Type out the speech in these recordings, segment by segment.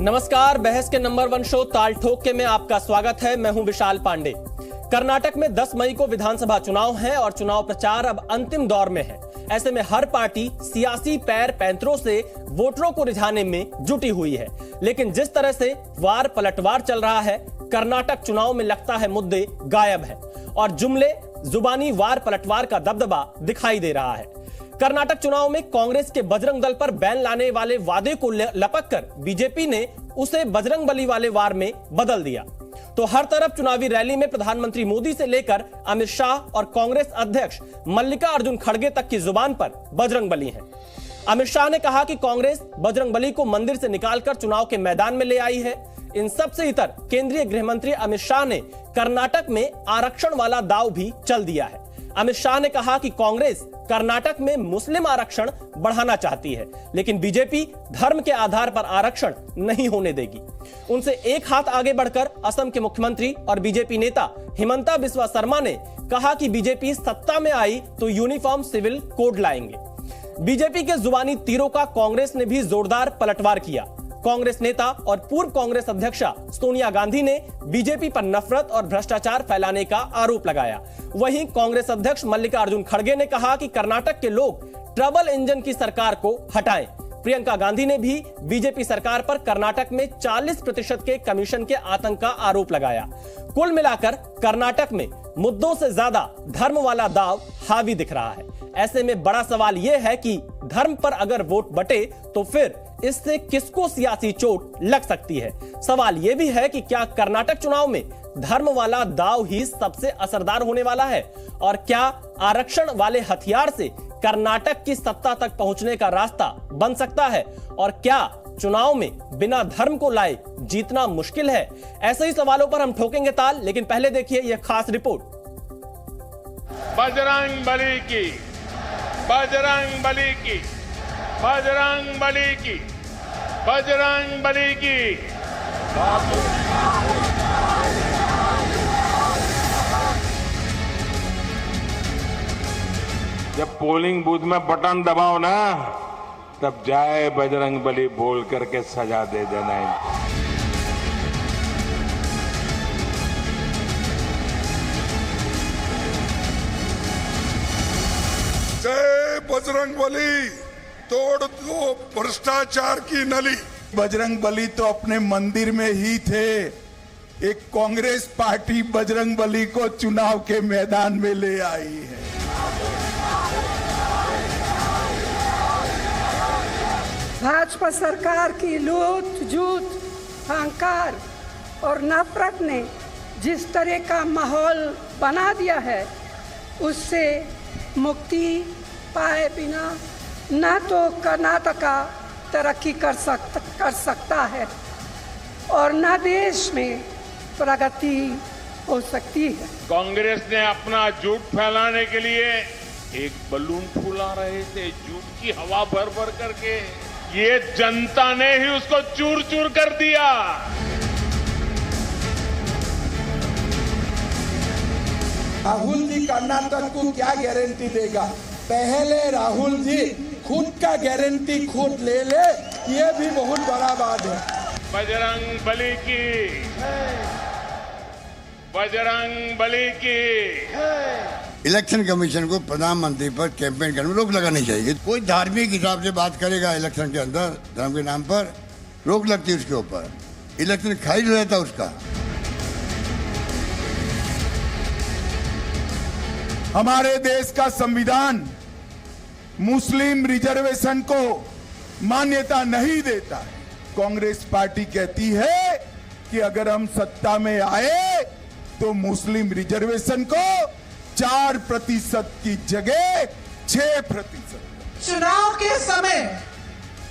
नमस्कार, बहस के नंबर 1 शो ताल ठोक के में आपका स्वागत है। मैं हूं विशाल पांडे। कर्नाटक में 10 मई को विधानसभा चुनाव है और चुनाव प्रचार अब अंतिम दौर में है। ऐसे में हर पार्टी सियासी पैर पैंतरों से वोटरों को रिझाने में जुटी हुई है, लेकिन जिस तरह से वार पलटवार चल रहा है, कर्नाटक चुनाव में लगता है मुद्दे गायब है और जुमले जुबानी वार पलटवार का दबदबा दिखाई दे रहा है। कर्नाटक चुनाव में कांग्रेस के बजरंग दल पर बैन लाने वाले वादे को लपककर बीजेपी ने उसे बजरंगबली वाले वार में बदल दिया। तो हर तरफ चुनावी रैली में प्रधानमंत्री मोदी से लेकर अमित शाह और कांग्रेस अध्यक्ष मल्लिकार्जुन खड़गे तक की जुबान पर बजरंगबली है। अमित शाह ने कहा कि कांग्रेस बजरंगबली को मंदिर से निकालकर चुनाव के मैदान में ले आई है। इन सबसे इतर केंद्रीय गृह मंत्री अमित शाह ने कर्नाटक में आरक्षण वाला दांव भी चल दिया है। अमित शाह ने कहा कि कांग्रेस कर्नाटक में मुस्लिम आरक्षण बढ़ाना चाहती है, लेकिन बीजेपी धर्म के आधार पर आरक्षण नहीं होने देगी। उनसे एक हाथ आगे बढ़कर असम के मुख्यमंत्री और बीजेपी नेता हिमंता बिस्वा शर्मा ने कहा कि बीजेपी सत्ता में आई तो यूनिफॉर्म सिविल कोड लाएंगे। बीजेपी के जुबानी तीरों का कांग्रेस ने भी जोरदार पलटवार किया। कांग्रेस नेता और पूर्व कांग्रेस अध्यक्षा सोनिया गांधी ने बीजेपी पर नफरत और भ्रष्टाचार फैलाने का आरोप लगाया। वहीं कांग्रेस अध्यक्ष मल्लिकार्जुन खड़गे ने कहा कि कर्नाटक के लोग ट्रबल इंजन की सरकार को हटाएं। प्रियंका गांधी ने भी बीजेपी सरकार पर कर्नाटक में 40% के कमीशन के आतंक का आरोप लगाया। कुल मिलाकर कर्नाटक में मुद्दों से ज्यादा धर्म वाला दांव हावी दिख रहा है। ऐसे में बड़ा सवाल यह है कि धर्म पर अगर वोट बटे तो फिर इससे किसको सियासी चोट लग सकती है। सवाल यह भी है कि क्या कर्नाटक चुनाव में धर्म वाला दांव ही सबसे असरदार होने वाला है और क्या आरक्षण वाले हथियार से कर्नाटक की सत्ता तक पहुंचने का रास्ता बन सकता है और क्या चुनाव में बिना धर्म को लाए जीतना मुश्किल है। ऐसे ही सवालों पर हम ठोकेंगे ताल, लेकिन पहले देखिए यह खास रिपोर्ट। बजरंगबली की, बजरंगबली की, बजरंगबली की, बजरंगबली की। जब पोलिंग बूथ में बटन दबाओ ना, तब जय बजरंगबली बोल करके सजा दे देना। जय बजरंगबली, तोड़ दो भ्रष्टाचार की नली। बजरंगबली तो अपने मंदिर में ही थे। एक कांग्रेस पार्टी बजरंगबली को चुनाव के मैदान में ले आई है। भाजपा सरकार की लूट झूठ, अहंकार और नफरत ने जिस तरह का माहौल बना दिया है, उससे मुक्ति पाए बिना न तो कर्नाटका तरक्की कर सकता है और न देश में प्रगति हो सकती है। कांग्रेस ने अपना झूठ फैलाने के लिए एक बलून फूला रहे थे, झूठ की हवा भर भर करके। ये जनता ने ही उसको चूर चूर कर दिया। राहुल जी कर्नाटक को क्या गारंटी देगा? पहले राहुल जी खुद का गारंटी खुद ले ले, ये भी बहुत बड़ा बात है। बजरंगबली की, बजरंगबली की। इलेक्शन कमीशन को प्रधानमंत्री पर कैंपेन करने में रोक लगानी चाहिए। कोई धार्मिक हिसाब से बात करेगा इलेक्शन के अंदर, धर्म के नाम पर रोक लगती है उसके ऊपर, इलेक्शन खारिज हो जाता उसका। हमारे देश का संविधान मुस्लिम रिजर्वेशन को मान्यता नहीं देता है। कांग्रेस पार्टी कहती है कि अगर हम सत्ता में आए तो मुस्लिम रिजर्वेशन को 4% की जगह 6%। चुनाव के समय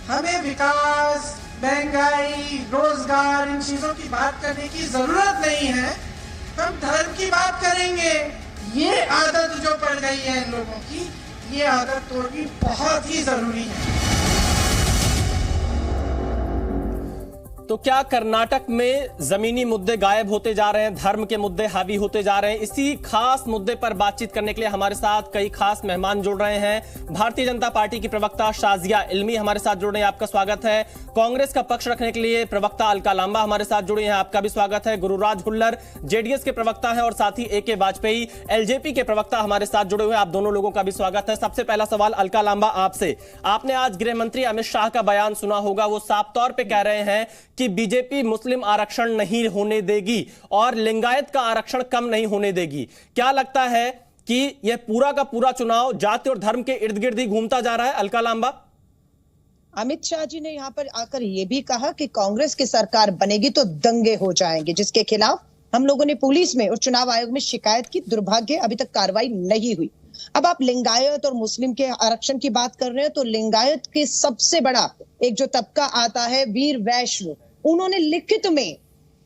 हमें विकास, महंगाई, रोजगार, इन चीजों की बात करने की जरूरत नहीं है। हम धर्म की बात करेंगे। ये आदत जो पड़ गई है इन लोगों की, ये आदत तोड़नी बहुत ही जरूरी है। तो क्या कर्नाटक में जमीनी मुद्दे गायब होते जा रहे हैं, धर्म के मुद्दे हावी होते जा रहे हैं? इसी खास मुद्दे पर बातचीत करने के लिए हमारे साथ कई खास मेहमान जुड़ रहे हैं। भारतीय जनता पार्टी की प्रवक्ता शाजिया इल्मी हमारे साथ जुड़ रहे हैं, आपका स्वागत है। कांग्रेस का पक्ष रखने के लिए प्रवक्ता अलका लांबा हमारे साथ जुड़े हैं, आपका भी स्वागत है। गुरुराज हुल्लर जेडीएस के प्रवक्ता हैं और साथ ही AK वाजपेयी एलजेपी के प्रवक्ता हमारे साथ जुड़े हुए हैं, आप दोनों लोगों का भी स्वागत है। सबसे पहला सवाल अलका लांबा आपसे, आपने आज गृह मंत्री अमित शाह का बयान सुना होगा, वो साफ तौर पर कह रहे हैं कि बीजेपी मुस्लिम आरक्षण नहीं होने देगी और लिंगायत का आरक्षण कम नहीं होने देगी। क्या लगता है कि यह पूरा का पूरा चुनाव जाति और धर्म के इर्द गिर्द ही घूमता जा रहा है? अलका लांबा, अमित शाह जी ने यहाँ पर आकर यह भी कहा कि कांग्रेस की सरकार बनेगी तो दंगे हो जाएंगे, जिसके खिलाफ हम लोगों ने पुलिस में और चुनाव आयोग में शिकायत की। दुर्भाग्य अभी तक कार्रवाई नहीं हुई। अब आप लिंगायत और मुस्लिम के आरक्षण की बात कर रहे हैं, तो लिंगायत के सबसे बड़ा एक जो तबका आता है वीर वैश्य, उन्होंने लिखित में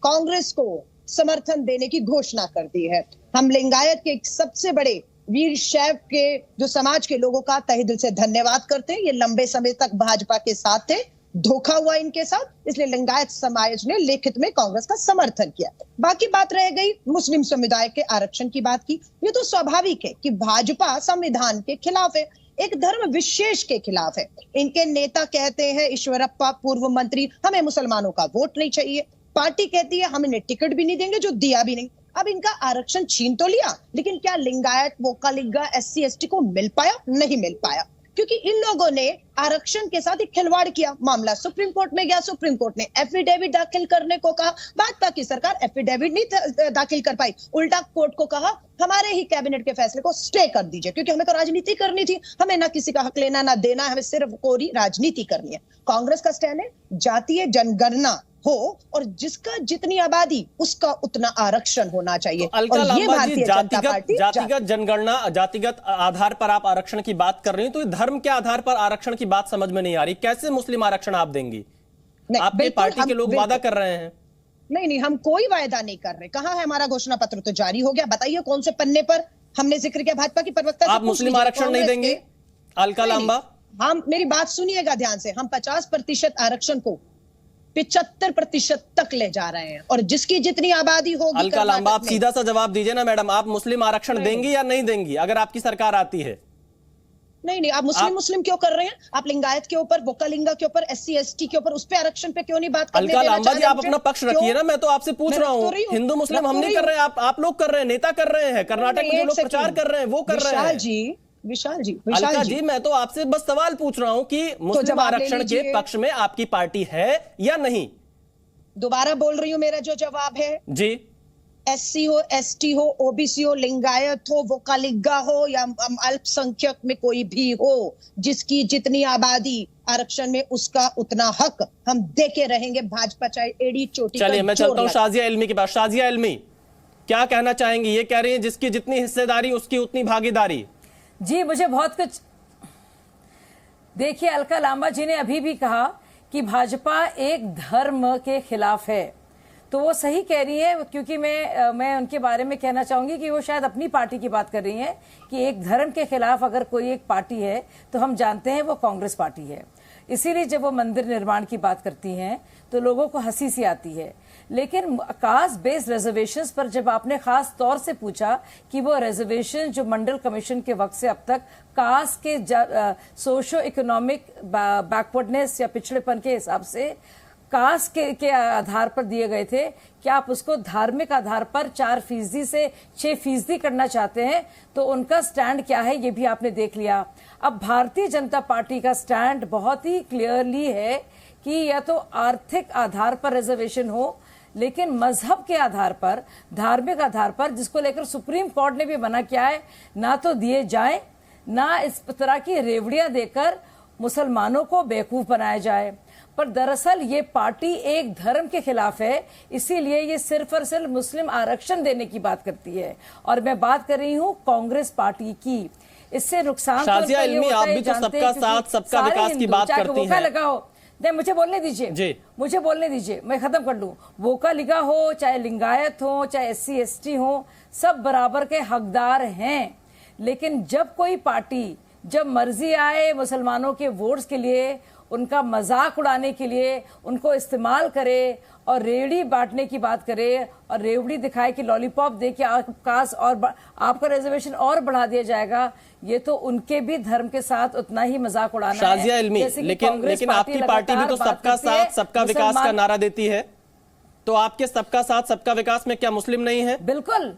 कांग्रेस को समर्थन देने की घोषणा कर दी है। हम लिंगायत के एक सबसे बड़े वीर शैव के जो समाज के लोगों का तहे दिल से धन्यवाद करते हैं। ये लंबे समय तक भाजपा के साथ थे, धोखा हुआ इनके साथ, इसलिए लिंगायत समाज ने लिखित में कांग्रेस का समर्थन किया। बाकी बात रह गई मुस्लिम समुदाय के आरक्षण की बात की। ये तो स्वाभाविक है कि भाजपा संविधान के खिलाफ है, एक धर्म विशेष के खिलाफ है। इनके नेता कहते हैं, ईश्वरप्पा पूर्व मंत्री, हमें मुसलमानों का वोट नहीं चाहिए। पार्टी कहती है हम इन्हें टिकट भी नहीं देंगे, जो दिया भी नहीं। अब इनका आरक्षण छीन तो लिया, लेकिन क्या लिंगायत, वोकालिगा, SC ST को मिल पाया? नहीं मिल पाया, क्योंकि इन लोगों ने आरक्षण के साथ एक खिलवाड़ किया। मामला सुप्रीम कोर्ट में गया, सुप्रीम कोर्ट ने एफिडेविट दाखिल करने को कहा। भाजपा की सरकार एफिडेविट नहीं दाखिल कर पाई, उल्टा कोर्ट को कहा हमारे ही कैबिनेट के फैसले को स्टे कर दीजिए, क्योंकि हमें तो राजनीति करनी थी, हमें ना किसी का हक लेना ना देना, हमें सिर्फ कोरी राजनीति करनी है। कांग्रेस का स्टैंड है जातीय जनगणना हो और जिसका जितनी आबादी उसका उतना आरक्षण होना चाहिए। तो अलका लांबा जी, जातिगत जनगणना, जातिगत आधार पर आप आरक्षण की बात कर रही हैं, तो धर्म के आधार पर आरक्षण की बात समझ में नहीं आ रही। कैसे मुस्लिम आरक्षण आप देंगी? आपकी पार्टी के लोग वादा कर रहे हैं। नहीं, हम कोई वायदा नहीं कर रहे। कहाँ है हमारा घोषणा पत्र? तो जारी हो गया। बताइए कौन से पन्ने पर हमने जिक्र किया? भाजपा की प्रवक्ता आप मुस्लिम आरक्षण नहीं देंगे? अलका लांबा, हम मेरी बात सुनिएगा ध्यान से। हम 50% आरक्षण को 75% तक ले जा रहे हैं, और जिसकी जितनी आबादी होगी। अलका लांबा, आप सीधा सा जवाब दीजिए ना मैडम, आप मुस्लिम आरक्षण देंगी या नहीं देंगी अगर आपकी सरकार आती है? नहीं, आप मुस्लिम क्यों कर रहे हैं? आप लिंगायत के ऊपर, वोकालिंगा के ऊपर, SC ST के ऊपर, उस पे आरक्षण पे क्यों नहीं बात करने देना? अलका लांबा जी, आप अपना पक्ष रखिए ना, मैं तो आपसे पूछ रहा हूँ। हिंदू मुस्लिम हम नहीं कर रहे हैं, आप लोग कर रहे हैं, नेता कर रहे हैं। कर्नाटक में जो लोग प्रचार कर रहे हैं वो कर रहे हैं। विशाल जी, अलका जी, मैं तो आपसे बस सवाल पूछ रहा हूँ कि मुस्लिम आरक्षण के पक्ष में आपकी पार्टी है या नहीं? दोबारा बोल रही हूँ, मेरा जो जवाब है जी, SC हो, ST हो, OBC हो, लिंगायत हो, वोकालिगा हो या अल्पसंख्यक में कोई भी हो, जिसकी जितनी आबादी आरक्षण में उसका उतना हक हम देके रहेंगे, भाजपा चाहे एड़ी चोटी। चलिए मैं चलता हूँ शाजिया इल्मी के पास। शाजिया इल्मी, क्या कहना चाहेंगी? ये कह रही है जिसकी जितनी हिस्सेदारी उसकी उतनी भागीदारी। जी, मुझे बहुत कुछ, देखिए अलका लांबा जी ने अभी भी कहा कि भाजपा एक धर्म के खिलाफ है, तो वो सही कह रही है, क्योंकि मैं उनके बारे में कहना चाहूंगी कि वो शायद अपनी पार्टी की बात कर रही हैं कि एक धर्म के खिलाफ अगर कोई एक पार्टी है तो हम जानते हैं वो कांग्रेस पार्टी है। इसीलिए जब वो मंदिर निर्माण की बात करती हैं तो लोगों को हंसी सी आती है। लेकिन कास्ट बेस्ड रिजर्वेशंस पर जब आपने खास तौर से पूछा कि वो रिजर्वेशन जो मंडल कमीशन के वक्त से अब तक कास्ट के सोशो इकोनॉमिक बैकवर्डनेस या पिछड़ेपन के हिसाब से कास्ट के आधार पर दिए गए थे, क्या आप उसको धार्मिक आधार पर 4% से 6% करना चाहते हैं? तो उनका स्टैंड क्या है ये भी आपने देख लिया। अब भारतीय जनता पार्टी का स्टैंड बहुत ही क्लियरली है कि या तो आर्थिक आधार पर रिजर्वेशन हो, लेकिन मजहब के आधार पर, धार्मिक आधार पर, जिसको लेकर सुप्रीम कोर्ट ने भी मना किया है, ना तो दिए जाए, ना इस तरह की रेवड़ियां देकर मुसलमानों को बेवकूफ बनाया जाए। पर दरअसल ये पार्टी एक धर्म के खिलाफ है, इसीलिए ये सिर्फ और सिर्फ मुस्लिम आरक्षण देने की बात करती है। और मैं बात कर रही हूँ कांग्रेस पार्टी की। इससे नुकसान शाजिया इल्मी, आप भी तो सबका साथ सबका विकास की बात करती हैं। लगाओ, नहीं मुझे बोलने दीजिए, मुझे बोलने दीजिए, मैं खत्म कर लूं। वोकालिगा हो, चाहे लिंगायत हो, चाहे SC ST हो, सब बराबर के हकदार हैं। लेकिन जब कोई पार्टी जब मर्जी आए मुसलमानों के वोट्स के लिए, उनका मजाक उड़ाने के लिए उनको इस्तेमाल करे और रेवड़ी बांटने की बात करे और रेवड़ी दिखाए कि लॉलीपॉप दे के अवकाश और आपका रिजर्वेशन और बढ़ा दिया जाएगा, ये तो उनके भी धर्म के साथ उतना ही मजाक उड़ाना है। शाजिया इल्मी, लेकिन आपकी पार्टी भी तो सबका साथ सबका विकास का नारा देती है, तो आपके सबका साथ सबका विकास में क्या मुस्लिम नहीं है? बिल्कुल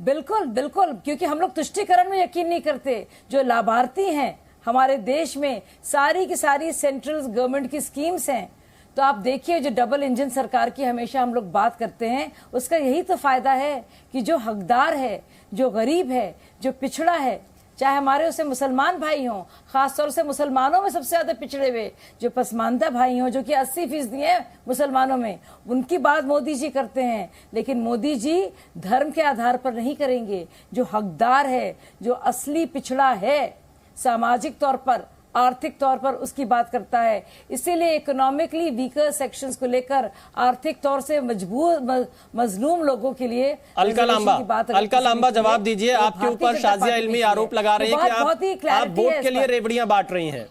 बिल्कुल बिल्कुल, क्योंकि हम लोग तुष्टीकरण में यकीन नहीं करते। जो लाभार्थी हैं हमारे देश में, सारी की सारी सेंट्रल गवर्नमेंट की स्कीम्स हैं। तो आप देखिए, जो डबल इंजन सरकार की हमेशा हम लोग बात करते हैं, उसका यही तो फायदा है कि जो हकदार है, जो गरीब है, जो पिछड़ा है, चाहे हमारे उसे मुसलमान भाई हों, खासतौर से मुसलमानों में सबसे ज्यादा पिछड़े हुए जो पसमानदा भाई हों, जो कि 80% हैं मुसलमानों में, उनकी बात मोदी जी करते हैं। लेकिन मोदी जी धर्म के आधार पर नहीं करेंगे। जो हकदार है, जो असली पिछड़ा है सामाजिक तौर पर, आर्थिक तौर पर, उसकी बात करता है। इसीलिए इकोनॉमिकली वीकर सेक्शंस को लेकर, आर्थिक तौर से मजलूम लोगों के लिए अलका लांबा जवाब दीजिए। आपके ऊपर शाजिया इल्मी आरोप लगा रही है कि आप वोट के लिए रेवड़ियां बांट रही हैं।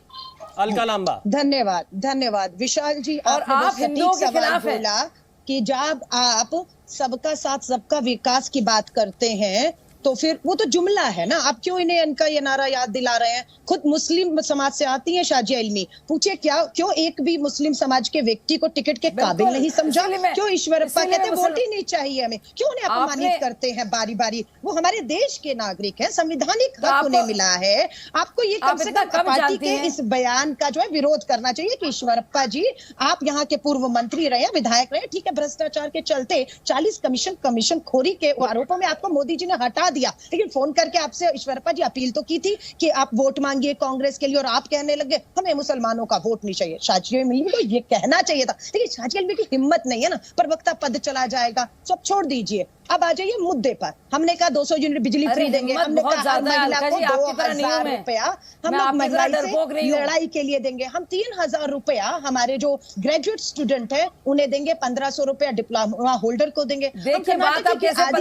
अलका लांबा, धन्यवाद विशाल जी। और आप हिंदुओं के खिलाफ बोला कि जब आप सबका साथ सबका विकास की बात करते हैं तो फिर वो तो जुमला है ना, आप क्यों इन्हें इनका ये नारा याद दिला रहे हैं? खुद मुस्लिम समाज से आती हैं शाजिया इल्मी, पूछे क्यों एक भी मुस्लिम समाज के व्यक्ति को टिकट के काबिल नहीं समझा? क्यों ईश्वरप्पा कहते वोट ही नहीं चाहिए हमें? क्यों उन्हें अपमानित करते हैं बारी बारी? वो हमारे देश के नागरिक हैं, संवैधानिक हक उन्हें मिला है। आपको ये कम से कम पार्टी के इस बयान का जो है विरोध करना चाहिए कि ईश्वरप्पा जी, आप यहाँ के पूर्व मंत्री रहे, विधायक रहे, ठीक है, भ्रष्टाचार के चलते 40 कमीशन खोरी के आरोपों में आपको मोदी जी ने हटा दिया, लेकिन फोन करके आपसे ईश्वरप्पा जी अपील तो की थी कि आप वोट मांगिए कांग्रेस के लिए, और आप कहने लगे हमें मुसलमानों का वोट नहीं चाहिए। शाजिया इल्मी को ये कहना चाहिए था, लेकिन शाजिया इल्मी की हिम्मत नहीं है ना, प्रवक्ता पद चला जाएगा। सब छोड़ दीजिए, अब आ जाइए मुद्दे पर। हमने कहा 200 यूनिट बिजली फ्री देंगे, हमने कहा हर महिला को 2000 रुपया हम लोग महंगाई से लड़ाई के लिए देंगे, हम 3000 रुपया हमारे जो ग्रेजुएट स्टूडेंट है उन्हें देंगे, 1500 रुपया डिप्लोमा होल्डर को देंगे।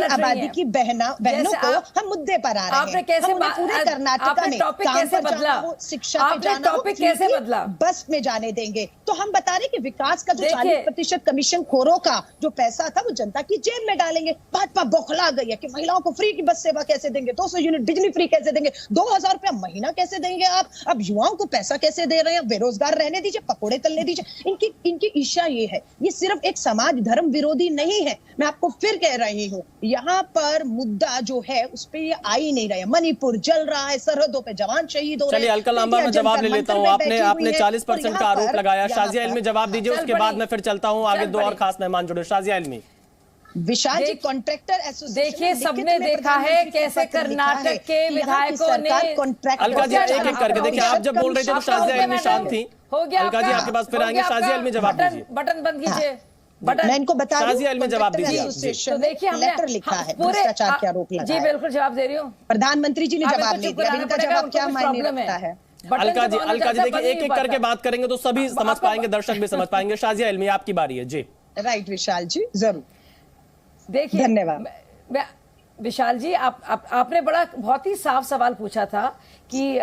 आबादी की बहनों को हम मुद्दे पर आ रहे हैं। पूरे कर्नाटक में काम पर जाना हो, शिक्षा पे जाना हो, कैसे बदला, बस में जाने देंगे। तो हम बता रहे कि विकास का जो 40% कमीशन खोरों का जो पैसा था वो जनता की जेब में डालेंगे। भाजपा बौखला गई है कि महिलाओं को फ्री की बस सेवा कैसे देंगे, 200 यूनिट बिजली फ्री कैसे देंगे, 2000 रुपया महीना कैसे देंगे आप, अब युवाओं को पैसा कैसे दे रहे हैं, बेरोजगार रहने दीजिए, पकोड़े तलने दीजिए। इनकी ईर्ष्या ये है, ये सिर्फ एक समाज धर्म विरोधी नहीं है। मैं आपको फिर कह रही हूँ, यहाँ पर मुद्दा जो है उस पर ये आ ही नहीं रहा है। मणिपुर जल रहा है, सरहदों पे जवान शहीद हो रहे हैं। चलिए अलका लांबा, मैं जवाब ले लेता हूँ। आपने 40% का आरोप लगाया। शाजिया इल्मी जवाब दीजिए, उसके बाद मैं फिर चलता हूँ आगे। दो और खास मेहमान जुड़े। शाजिया इल्मी। विशाल जी, कॉन्ट्रैक्टर एसोसिएशन, देखिए सबने देखा है कैसे कर्नाटक के विधायकों ने। अलका जी एक एक करके देखिए, आप जब बोल रहे थे तो शाजिया इल्मी शांत थी। हो गया अलका जी आपके पास फिर आएंगे। शाजिया इल्मी जवाब दीजिए। बटन बंद कीजिए। मैं इनको बता दूं, शाजिया इल्मी जवाब दीजिए। तो देखिए हमने लेटर लिखा है, भ्रष्टाचार के आरोप लगाए। जी बिल्कुल जवाब दे रही हूँ। प्रधानमंत्री जी ने जवाब नहीं दिया, इनका जवाब क्या मायने रखता है? अलका जी देखिए एक एक करके बात करेंगे तो सभी समझ पाएंगे, दर्शक भी समझ पाएंगे। शाजिया इल्मी आपकी बारी है जी। राइट विशाल जी, जरूर। देखिए, धन्यवाद विशाल जी, आपने बहुत ही साफ सवाल पूछा था कि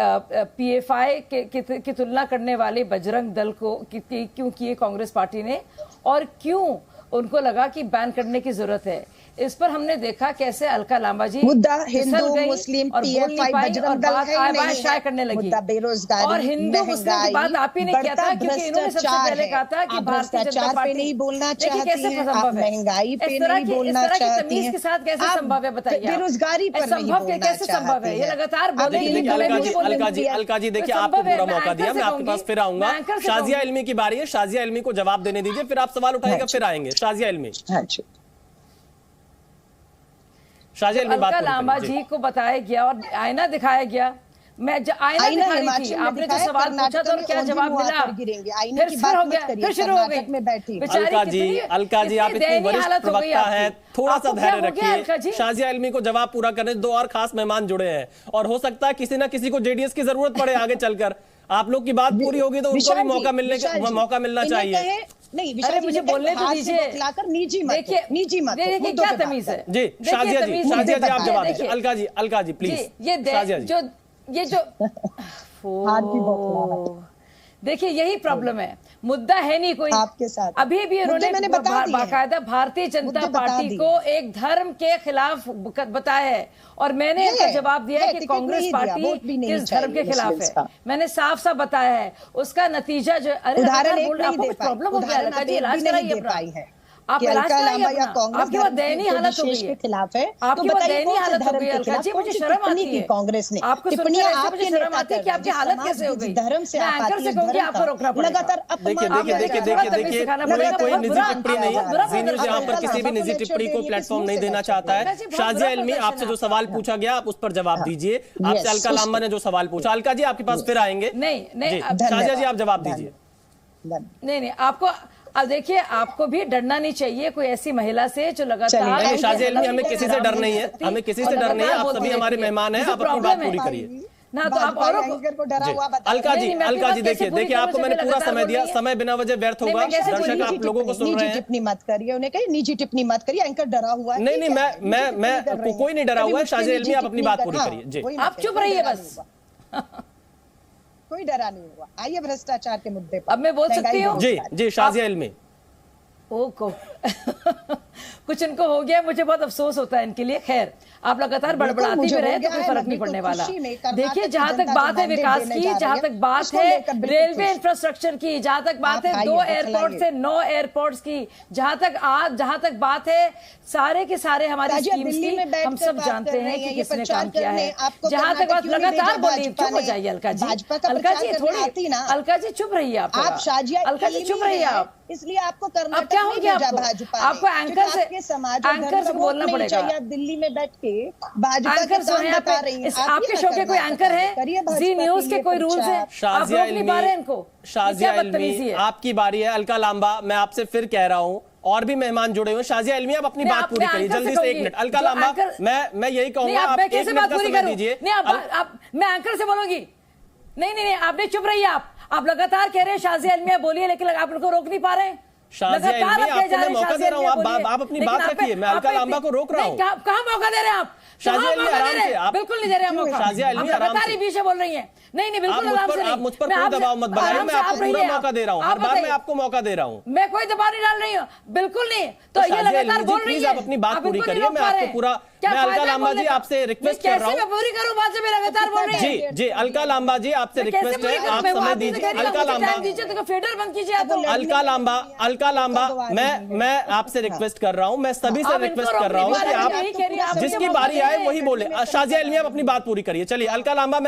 पीएफआई की तुलना करने वाले बजरंग दल को क्यों किए कांग्रेस पार्टी ने, और क्यों उनको लगा कि बैन करने की जरूरत है। इस पर हमने देखा कैसे अलका लांबा जी मुद्दा हिंदू मुस्लिम पीएफआई बजरंग दल शायद करने लगी, मुद्दा बेरोजगारी और हिंदू मुस्लिम की बात आप ही ने किया था, क्योंकि इन्होंने सबसे पहले कहा था कि भारतीय जनता पार्टी नहीं बोलना चाहती कैसे संभव है, महंगाई पे नहीं बोलना चाहती है, के साथ कैसे संभव है बताइए, बेरोजगारी पर नहीं बोलना कैसे संभव है, ये लगातार बोलेंगे। अलका जी देखिए आपको पूरा मौका दिया, मैं आपके पास फिर आऊंगा। शाजिया इल्मी की बारी है, शाजिया इल्मी को जवाब देने दीजिए, फिर आप सवाल उठाएगा, फिर आएंगे। शाजिया इल्मी। अलका लांबा जी को बताया गया और आईना दिखाया गया। मैं आईना दिखाई थी, आपने जो सवाल पूछा था और क्या जवाब मिला, फिर हो गया, फिर शुरू हो गई। अलका जी आप इतनी वरिष्ठ प्रवक्ता है, थोड़ा सा धैर्य रखिए। शाजिया इल्मी को जवाब पूरा करने। दो और खास मेहमान जुड़े हैं और हो सकता है किसी ना किसी को जेडीएस की जरूरत पड़े आगे चलकर। आप लोग की बात पूरी होगी तो उनको भी मौका मिलना चाहिए। नहीं, अरे मुझे बोलने तो दीजिए। बतलाकर निजी मत, देखिए निजी मत, देखिए क्या तमीज है। जी शाजिया जी आप जवाब दीजिए। अलका जी प्लीज। ये जो देखिए यही प्रॉब्लम है, मुद्दा है नहीं कोई आपके साथ। अभी भी उन्होंने बाकायदा भारतीय जनता पार्टी को एक धर्म के खिलाफ बताया है और मैंने इनका जवाब दिया है कि कांग्रेस पार्टी किस धर्म के खिलाफ है। मैंने साफ साफ बताया है, उसका नतीजा जो अरे प्रॉब्लम हो गया, इलाज कराइए। आप आपकी वो दयनीय हालत हो गई है, खिलाफ है, आपकी वो दयनीय हालत हो गई है अलका जी, मुझे शर्म आती है कांग्रेस ने आपको सुनने मुझे शर्म आती है कि आपकी हालत कैसे हो गई। धर्म से एंकर से कहूंगी आपको रोकना पड़ेगा। लगातार देखिए कोई निजी टिप्पणी नहीं, जी न्यूज़ यहाँ पर किसी भी निजी टिप्पणी को प्लेटफॉर्म नहीं देना चाहता है। शाजिया इल्मी आपसे जो सवाल पूछा गया आप उस पर जवाब दीजिए। आपसे अलका लांबा ने जो सवाल पूछा, अलका जी आपके पास फिर आएंगे। नहीं शाजिया जी आप जवाब दीजिए। नहीं आपको अब देखिए, आपको भी डरना नहीं चाहिए कोई ऐसी महिला से जो लगातार। शाजिया इल्मी हमें किसी से डर नहीं है, हमें किसी से डर नहीं है, आप सभी हमारे मेहमान हैं, आप अपनी बात पूरी करिए ना। तो आप औरों को डरा हुआ अलका जी देखिए आपको मैंने पूरा समय दिया, समय बिना वजह व्यर्थ होगा। दर्शक आप लोगों को सुन रहे हैं। टिप्पणी मत करिए, उन्हें कहिए निजी टिप्पणी मत करिए, एंकर डरा हुआ है। नहीं मैं कोई नहीं डरा हुआ है। शाजिया इल्मी आप अपनी बात पूरी करिए जी। आप चुप रहिए बस। कोई डरा नहीं हुआ। आइए भ्रष्टाचार के मुद्दे पर। अब मैं बोल सकती हूँ? जी शाजिया इल्मी। कुछ इनको हो गया, मुझे बहुत अफसोस होता है इनके लिए। खैर आप लगातार बड़बड़ाते भी रहे तो कोई फर्क नहीं पड़ने वाला। देखिए जहां तक बात है विकास की, जहां तक बात है रेलवे इंफ्रास्ट्रक्चर की, जहां तक बात है 2 एयरपोर्ट से 9 एयरपोर्ट्स की, जहां तक बात है सारे के सारे हमारी स्कीम्स की, हम सब जानते हैं कि किसने काम किया है। जहां तक बात लगातार बोली, चुप हो जाइए अलका जी। अलका जी थोड़ी, अलका जी चुप रहिए। आप शाजिया, अलका जी चुप रहिए आप। इसलिए आपको कर्नाटक क्या हो गया आपको एंकर से बोलना पड़ेगा। आप दिल्ली में बैठ के भाजपा एंकर बता रही हैं। आपके शो के कोई एंकर है? जी न्यूज के कोई रूल्स हैं? आप रोक नहीं पा रहे इनको। शाजिया इल्मी आपकी बारी है। अलका लांबा मैं आपसे फिर कह रहा हूँ, और भी मेहमान जुड़े हुए। शाजिया इल्मी आप अपनी बात पूरी करिए जल्दी से। 1 मिनट अलका लांबा, मैं यही कहूंगा आप 1 मिनट का समय दीजिए। मैं एंकर से बोलूंगी। नहीं आपने चुप रहिए। आप लगातार कह रहे हैं शाजिया इल्मी बोलिए, लेकिन आप उनको रोक नहीं पा रहे हैं। शाजिया इल्मी आपको मैं मौका दे रहा हूँ, आप अपनी बात रखिए। मैं अलका लांबा को रोक रहा हूँ। कहाँ मौका दे रहे हैं आप? शाजिया इल्मी आराम से, आप बिल्कुल नहीं दे रहे हैं मौका। शाजिया इल्मी आराम से पीछे बोल रही हैं। नहीं बिल्कुल आराम से नहीं। आप मुझ पर कोई दबाव मत बनाइए, मैं आपको पूरा मौका दे रहा हूँ। हर बार मैं आपको मौका दे रहा हूँ। मैं कोई दबाव नहीं डाल रही हूँ, बिल्कुल नहीं। तो ये लगातार बोल रही है, आप अपनी बात पूरी करिए। मैं आपको पूरा, मैं अलका लांबा जी आपसे रिक्वेस्ट कर रहा हूँ। पूरी करूँ बात से, मैं लगातार बोल रही है। जी अलका लांबा जी आपसे रिक्वेस्ट है, आप समय दीजिए। अलका लांबा तो फेडर बंद कीजिए। अलका लांबा मैं आपसे रिक्वेस्ट कर रहा हूँ, मैं सभी से रिक्वेस्ट कर रहा हूँ कि आप जिसकी बारी आए वही बोले। शाजिया इल्मी आप अपनी बात पूरी करिए। चलिए अलका लांबा,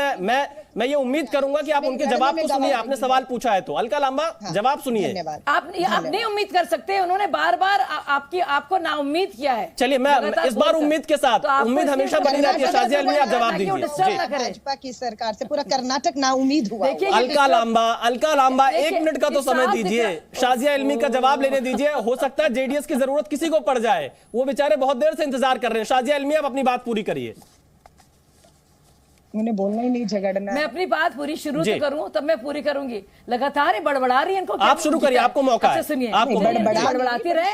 मैं ये उम्मीद करूंगा कि आप उनके जवाब को सुनिए। आपने सवाल पूछा है तो अलका लांबा जवाब सुनिए। आप नहीं उम्मीद कर सकते, उन्होंने बार बार आपको ना उम्मीद किया है। चलिए मैं इस बार उम्मीद के साथ, उम्मीद हमेशा बनी रहती है। शाजिया इल्मी आप जवाब दीजिए। भाजपा की सरकार से पूरा कर्नाटक ना उम्मीद हुआ। अलका लांबा 1 मिनट का तो समय दीजिए। शाजिया इल्मी का जवाब लेने दीजिए। हो सकता है जेडीएस की जरूरत किसी को पड़ जाए, वो बेचारे बहुत देर से इंतजार कर रहे हैं। शाजिया इल्मी आप अपनी बात पूरी करिए। उन्हें बोलना ही नहीं, झगड़ना। मैं अपनी बात पूरी शुरू से करूं तब मैं पूरी करूंगी। लगातार बड़बड़ा रही है इनको। आप शुरू करिए, आपको मौका है। सुनिए, आपको बड़बड़ाती रहे,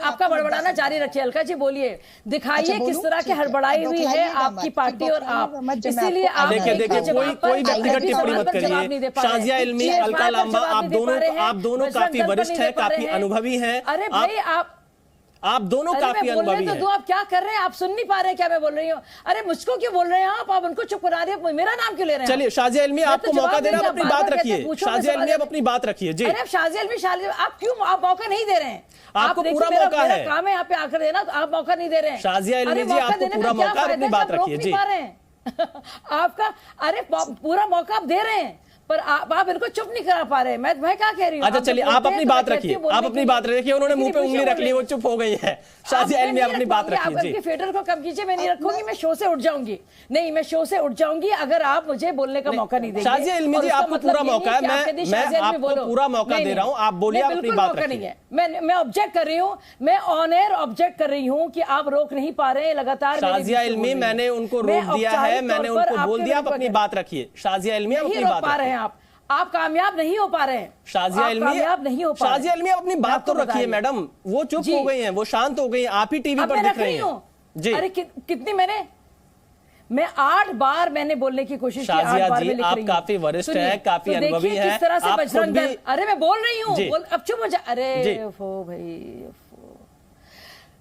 आपका बड़बड़ाना जारी रखिए। अलका जी बोलिए, दिखाइए किस तरह की हड़बड़ाई हुई है आपकी पार्टी और आप। इसीलिए आप देखिए कोई व्यक्तिगत टिप्पणी मत करिए। शाजिया इल्मी, अलका लांबा आप दोनों काफी वरिष्ठ है, काफी अनुभवी है। अरे भाई आप दोनों काफी अनुभवी हैं। तो आप क्या कर रहे हैं? आप सुन नहीं पा रहे क्या मैं बोल रही हूँ? अरे मुझको क्यों बोल रहे हैं आप उनको चुप करा रहे हैं, मेरा नाम क्यों ले रहे हैं? चलिए शाजिया इल्मी आपको मौका देना, आप अपनी बात रखिए। शाजिया इल्मी आप अपनी बात रखिए जी। अरे शाजिया इल्मी आप क्यों मौका नहीं दे रहे हैं? आपको पूरा मौका है, काम है यहाँ पे आकर देना, तो आप मौका नहीं दे रहे हैं। शाजिया इल्मी जी आपको पूरा मौका, अपनी बात रखिए जी। आपका अरे पूरा मौका आप दे रहे हैं, पर आप इनको चुप नहीं करा पा रहे। मैं क्या कह रही हूँ? अच्छा चलिए आप अपनी बात रखिए, आप अपनी बात रखिए। उन्होंने मुंह पे उंगली रख ली, वो चुप हो गई है। शाजिया इल्मी अपनी बात रखिए जी। फेडर को कम कीजिए, मैं नहीं रखूंगी, मैं शो से उठ जाऊंगी। नहीं, मैं शो से उठ जाऊंगी अगर आप मुझे बोलने का मौका नहीं देंगे। शाजिया इल्मी जी आपको पूरा मौका है, मैं आपको पूरा मौका दे रहा हूँ, आप बोलिए, अपनी बात रखिए। मैं ऑब्जेक्ट कर रही हूँ, मैं ऑन एयर ऑब्जेक्ट कर रही हूँ कि आप रोक नहीं पा रहे हैं लगातार। शाजिया इल्मी मैंने उनको रोक दिया है, मैंने उनको बोल दिया आप अपनी बात रखिए। शाजिया इल्मी आप अपनी बात पा रहे हैं। आप कामयाब नहीं हो पा रहे हैं। शाजिया इल्मी कामयाब नहीं हो पा रहे। शाजिया इल्मी अपनी बात तो रखिए मैडम, वो चुप हो गई हैं, वो शांत हो गई, आप ही टीवी पर दिख रही हैं जी। अरे कितनी मैं 8 बार मैंने बोलने की कोशिश की, 8 बार मैं लिख रही हूं। आप काफी वरिष्ठ हैं, काफी अनुभवी हैं। किस तरह से बजरंग दल, अरे मैं बोल रही हूँ, अब चुप हो जा। अरे भाई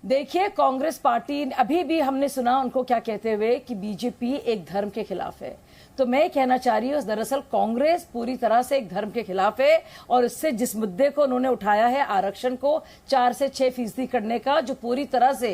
देखिए, कांग्रेस पार्टी अभी भी हमने सुना उनको क्या कहते हुए कि बीजेपी एक धर्म के खिलाफ है। तो मैं कहना चाह रही हूँ, दरअसल कांग्रेस पूरी तरह से एक धर्म के खिलाफ है। और इससे जिस मुद्दे को उन्होंने उठाया है, आरक्षण को 4 से 6% करने का, जो पूरी तरह से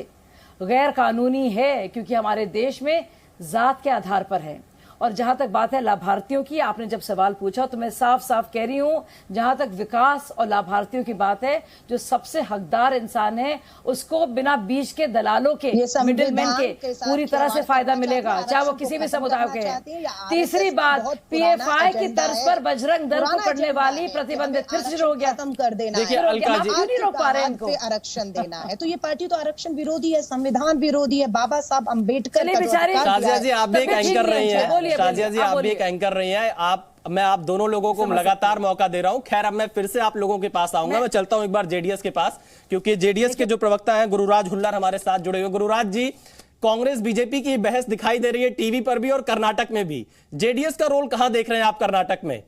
गैर कानूनी है, क्योंकि हमारे देश में जात के आधार पर है। और जहां तक बात है लाभार्थियों की, आपने जब सवाल पूछा तो मैं साफ साफ कह रही हूं, जहां तक विकास और लाभार्थियों की बात है, जो सबसे हकदार इंसान है उसको बिना बीच के दलालों के, मिडिलमैन के पूरी तरह से फायदा मिलेगा, चाहे वो किसी भी समुदाय के हैं। तीसरी बात, पीएफआई की तर्ज पर बजरंग दल को पढ़ने वाली प्रतिबंधित फिर शुरू हो गया। खत्म कर देना देखिए, नहीं रोक पा रहे हैं इनको। आरक्षण देना है तो ये पार्टी तो आरक्षण विरोधी है, संविधान विरोधी है, बाबा साहब अम्बेडकर। शाजिया जी, आप भी एक एंकर रही हैं, शाजिया जी आप भी एक एंकर रही हैं। मैं आप दोनों लोगों को लगातार मौका दे रहा हूं। खैर, अब मैं फिर से आप लोगों के पास आऊंगा। मैं चलता हूं एक बार जेडीएस के पास, क्योंकि जेडीएस के जो प्रवक्ता हैं गुरुराज हुल्लर हमारे साथ जुड़े हुए। गुरुराज जी, कांग्रेस बीजेपी की बहस दिखाई दे रही है टीवी पर भी और कर्नाटक में भी। जेडीएस का रोल कहां देख रहे हैं आप कर्नाटक में?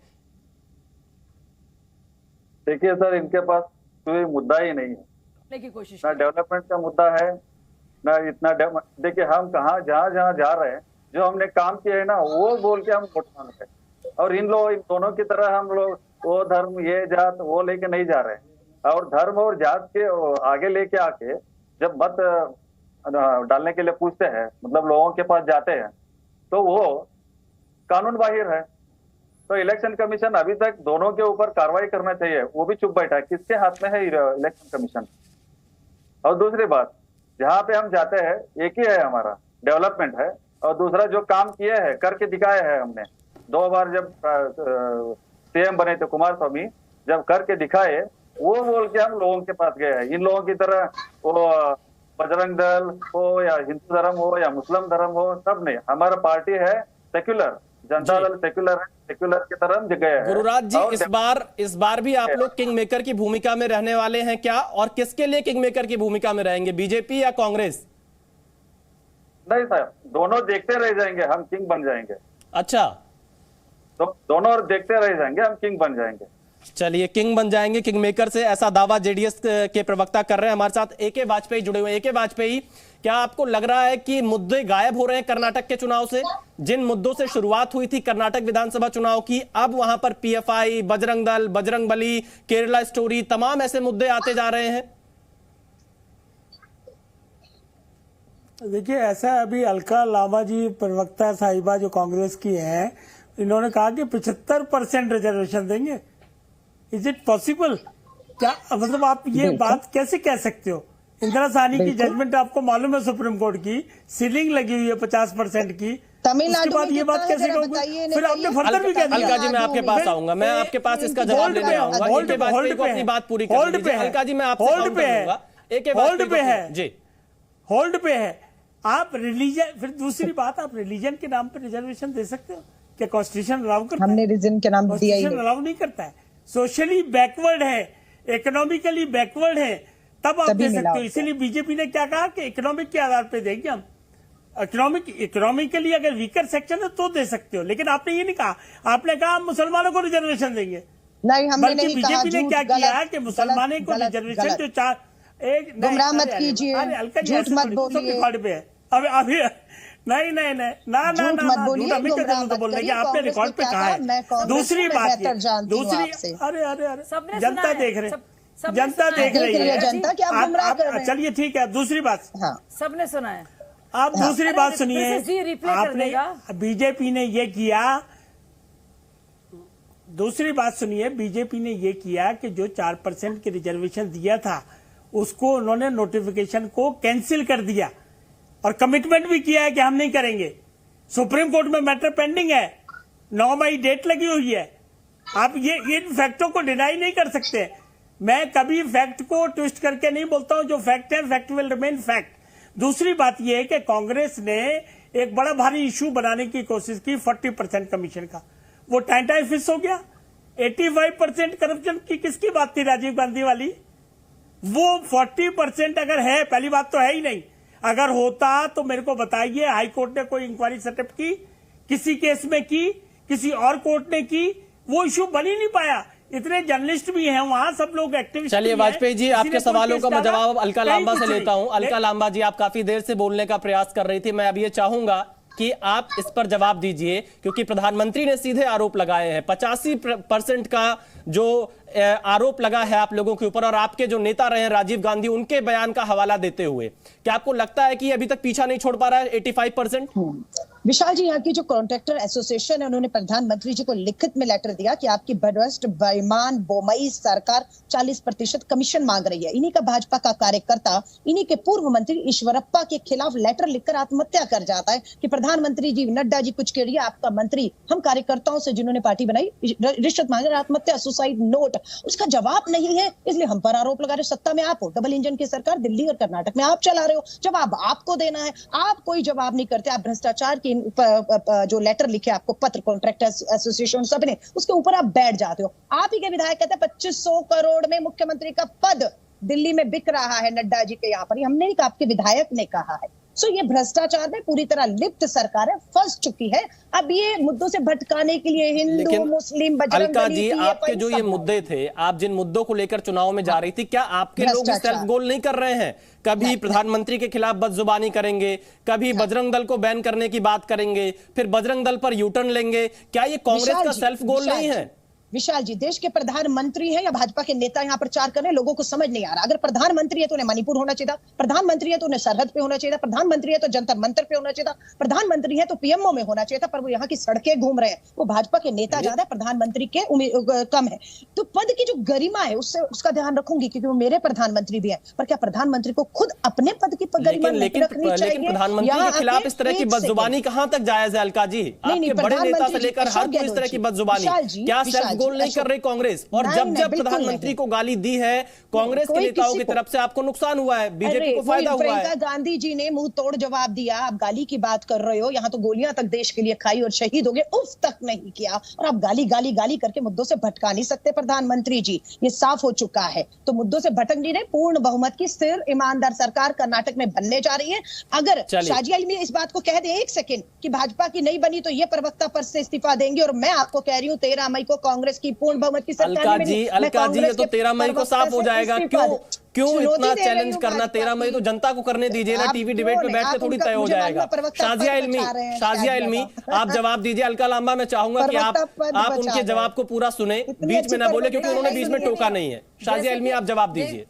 देखिए सर, इनके पास कोई मुद्दा ही नहीं है, ना डेवलपमेंट का मुद्दा है, ना इतना। देखिए, हम कहाँ जहाँ जा रहे हैं, जो हमने काम किया है ना, वो बोल के हम वोट मांगते हैं। और इन दोनों की तरह हम लोग वो धर्म, ये जात, वो लेके नहीं जा रहे हैं। और धर्म और जात के आगे लेके आके जब मत डालने के लिए पूछते हैं, मतलब लोगों के पास जाते हैं, तो वो कानून बाहिर है। तो इलेक्शन कमीशन अभी तक दोनों के ऊपर कार्रवाई करना चाहिए, वो भी चुप बैठा है। किसके हाथ में है इलेक्शन कमीशन? और दूसरी बात, जहाँ पे हम जाते हैं एक ही है, हमारा डेवलपमेंट है। और दूसरा जो काम किए हैं, करके दिखाए हैं हमने। 2 बार जब सीएम बने थे कुमार स्वामी, जब करके दिखाए, वो बोल के हम लोगों के पास गए हैं। इन लोगों की तरह वो बजरंग दल हो या हिंदू धर्म हो या मुस्लिम धर्म हो, सब नहीं। हमारा पार्टी है सेक्युलर, जनता दल सेक्युलर है, सेक्युलर की तरह गए हैं। गुरुराज जी, इस बार भी आप लोग किंग मेकर की भूमिका में रहने वाले हैं क्या? और किसके लिए किंग मेकर की भूमिका में रहेंगे, बीजेपी या कांग्रेस? नहीं सर, दोनों देखते रह जाएंगे, हम किंग बन जाएंगे। अच्छा, तो दोनों देखते रह जाएंगे, हम किंग बन जाएंगे। चलिए, किंग बन जाएंगे, किंग मेकर से ऐसा दावा जेडीएस के प्रवक्ता कर रहे हैं। हमारे साथ एके वाजपेयी जुड़े हुए। एके वाजपेयी, क्या आपको लग रहा है कि मुद्दे गायब हो रहे हैं कर्नाटक के चुनाव से? जिन मुद्दों से शुरुआत हुई थी कर्नाटक विधानसभा चुनाव की, अब वहां पर पीएफआई, बजरंग दल, बजरंगबली, केरला स्टोरी, तमाम ऐसे मुद्दे आते जा रहे हैं? देखिए, ऐसा अभी अलका लांबा जी प्रवक्ता साहिबा जो कांग्रेस की हैं, इन्होंने कहा कि 75% रिजर्वेशन देंगे। Is it possible? क्या मतलब आप ये बात कैसे कह सकते हो? इंदिरा साहनी की जजमेंट आपको मालूम है, सुप्रीम कोर्ट की सीलिंग लगी हुई है 50% की। तमिलनाडु बाद ये बात कैसे कहोगे? फिर आपने फर्दर भी कह दिया। अलका जी, मैं आपके पास आऊंगा, मैं आपके पास इसका जवाब लेने आऊंगा। होल्ड पे अपनी बात पूरी कर लीजिए। अलका जी, मैं आपसे होल्ड पे है जी, होल्ड पे है। आप रिलीजन, फिर दूसरी बात, आप रिलीजन के नाम पर रिजर्वेशन दे सकते हो क्या? कॉन्स्टिट्यूशन अलाउ करता है? हमने रिलीजन के नाम दिया ही नहीं। अलाउ नहीं करता है। सोशली बैकवर्ड है, इकोनॉमिकली बैकवर्ड है, तब आप दे सकते हो। इसीलिए बीजेपी ने क्या कहा कि इकोनॉमिक के आधार पे देंगे हम। इकोनॉमिकली अगर वीकर सेक्शन है तो दे सकते हो, लेकिन आपने ये नहीं कहा। आपने कहा हम मुसलमानों को रिजर्वेशन देंगे। नहीं, हमने नहीं कहा। बीजेपी ने क्या किया कि मुसलमानों को रिजर्वेशन जो 4 गुमराह मत कीजिए, झूठ मत बोलिए। अभी नहीं झूठ मत बोलिए, बोलने की आपने रिकॉर्ड पे कहा है। दूसरी बात, दूसरी, अरे जनता देख रहे, जनता देख रही है, जनता क्या आप गुमराह कर रहे हैं? चलिए ठीक है, दूसरी बात, सबने सुना है। आप दूसरी बात सुनिए। आपने बीजेपी ने ये किया, दूसरी बात सुनिए, बीजेपी ने ये किया कि जो 4% की रिजर्वेशन दिया था उसको उन्होंने नोटिफिकेशन को कैंसिल कर दिया और कमिटमेंट भी किया है कि हम नहीं करेंगे। सुप्रीम कोर्ट में मैटर पेंडिंग है, 9 मई डेट लगी हुई है। आप ये इन फैक्टों को डिनाई नहीं कर सकते। मैं कभी फैक्ट को ट्विस्ट करके नहीं बोलता हूं, जो फैक्ट है फैक्ट विल रिमेन फैक्ट। दूसरी बात यह है कि कांग्रेस ने एक बड़ा भारी इश्यू बनाने की कोशिश की 40% कमीशन का, वो टाइम फिक्स हो गया। 85% करप्शन की किसकी बात थी? राजीव गांधी वाली। वो 40% अगर है, पहली बात तो है ही नहीं, अगर होता तो मेरे को बताइए। हाईकोर्ट ने कोई इंक्वायरी सेटअप की, किसी केस में की, किसी और कोर्ट ने की, वो इश्यू बन ही नहीं पाया। इतने जर्नलिस्ट भी हैं वहां, सब लोग एक्टिविस्ट। चलिए वाजपेयी जी, आपके सवालों का मैं जवाब अलका लांबा से लेता हूं। अलका लांबा जी, आप काफी देर से बोलने का प्रयास कर रही थी, मैं अब ये चाहूंगा कि आप इस पर जवाब दीजिए, क्योंकि प्रधानमंत्री ने सीधे आरोप लगाए हैं। 85% का जो आरोप लगा है आप लोगों के ऊपर, और आपके जो नेता रहे हैं राजीव गांधी, उनके बयान का हवाला देते हुए, क्या आपको लगता है कि अभी तक पीछा नहीं छोड़ पा रहा है 85%? विशाल जी, यहाँ की जो कॉन्ट्रैक्टर एसोसिएशन है, उन्होंने प्रधानमंत्री जी को लिखित में लेटर दिया कि आपकी भ्रष्ट, बेईमान, बोमई सरकार 40% कमीशन मांग रही है। इन्हीं का भाजपा का कार्यकर्ता, इन्हीं के पूर्व मंत्री ईश्वरप्पा के खिलाफ लेटर लिखकर आत्महत्या कर जाता है कि प्रधानमंत्री जी, नड्डा जी कुछ करिए, आपका मंत्री हम कार्यकर्ताओं से जिन्होंने पार्टी बनाई रिश्वत मांग रहे, आत्महत्या, सुसाइड नोट। उसका जवाब नहीं है, इसलिए हम पर आरोप लगा रहे हो। सत्ता में आप हो, डबल इंजन की सरकार दिल्ली और कर्नाटक में आप चला रहे हो, जवाब आपको देना है। आप कोई जवाब नहीं करते, आप भ्रष्टाचार की जो लेटर लिखे आपको पत्र कॉन्ट्रैक्टर्स एसोसिएशन सबने, उसके ऊपर आप बैठ जाते हो। आप ही के विधायक कहते हैं 2500 करोड़ में मुख्यमंत्री का पद दिल्ली में बिक रहा है नड्डा जी के यहाँ पर। हमने नहीं कहा, आपके विधायक ने कहा है। सो ये भ्रष्टाचार में पूरी तरह लिप्त सरकार है, फंस चुकी है। अब ये मुद्दों से भटकाने के लिए हिंदू, मुस्लिम, अलका जी, आपके जो ये मुद्दे थे, आप जिन मुद्दों को लेकर चुनाव में जा रही थी, क्या आपके लोग सेल्फ गोल नहीं कर रहे हैं? कभी प्रधानमंत्री के खिलाफ बदजुबानी करेंगे, कभी बजरंग दल को बैन करने की बात करेंगे, फिर बजरंग दल पर यू टर्न लेंगे। क्या ये कांग्रेस का सेल्फ गोल नहीं है? विशाल जी, देश के प्रधानमंत्री हैं या भाजपा के नेता यहाँ प्रचार कर रहे हैं, लोगों को समझ नहीं आ रहा। अगर प्रधानमंत्री है तो उन्हें मणिपुर होना चाहिए था, प्रधानमंत्री है तो उन्हें सरहद पे होना चाहिए था, प्रधानमंत्री है तो जंतर मंतर पे होना चाहिए था, प्रधानमंत्री है तो पीएमओ में होना चाहिए था, पर वो यहाँ की सड़कें घूम रहे हैं। वो भाजपा के नेता ज्यादा है, प्रधानमंत्री के कम है। तो पद की जो गरिमा है उसका ध्यान रखूंगी, क्योंकि वो मेरे प्रधानमंत्री भी है। पर क्या प्रधानमंत्री को खुद अपने पद की गरिमा लेकिन प्रधानमंत्री के खिलाफ इस तरह की बदजुबानी कहां तक जायज है अलका जी? आपके बड़े नेता से लेकर हर कोई इस तरह की बदजुबानी, क्या सेल्फ गोल नहीं कर रही कांग्रेस? और जब प्रधानमंत्री को गाली दी है कांग्रेस के नेताओं की तरफ से, आपको नुकसान हुआ है, बीजेपी को फायदा हुआ है। गांधी जी ने मुंह तोड़ जवाब दिया। आप गाली की बात कर रहे हो, यहाँ तो गोलियां तक देश के लिए खाई और शहीद हो गए, उफ तक नहीं किया। और आप गाली गाली गाली करके मुद्दों से भटका नहीं सकते प्रधानमंत्री जी, ये साफ हो चुका है। तो मुद्दों से भटक नहीं रहे। पूर्ण बहुमत की स्थिर ईमानदार सरकार कर्नाटक में बनने जा रही है। अगर शाजिया इल्मी इस बात को कह दे एक सेकेंड कि भाजपा की नहीं बनी तो ये प्रवक्ता पद से इस्तीफा देंगे, और मैं आपको कह रही हूँ 13 मई को कांग्रेस की पूर्ण बहुमत की सरकार अलका जी, ये तो 13 मई को साफ हो जाएगा। क्यों इतना चैलेंज करना? 13 मई तो जनता को करने दीजिए ना, टीवी डिबेट में बैठ के थोड़ी तय हो जाएगा। शाजिया इल्मी, आप जवाब दीजिए। अलका लांबा, मैं चाहूंगा कि आप उनके जवाब को पूरा सुने, बीच में ना बोले, क्योंकि उन्होंने बीच में टोका नहीं है। शाजिया इल्मी, आप जवाब दीजिए।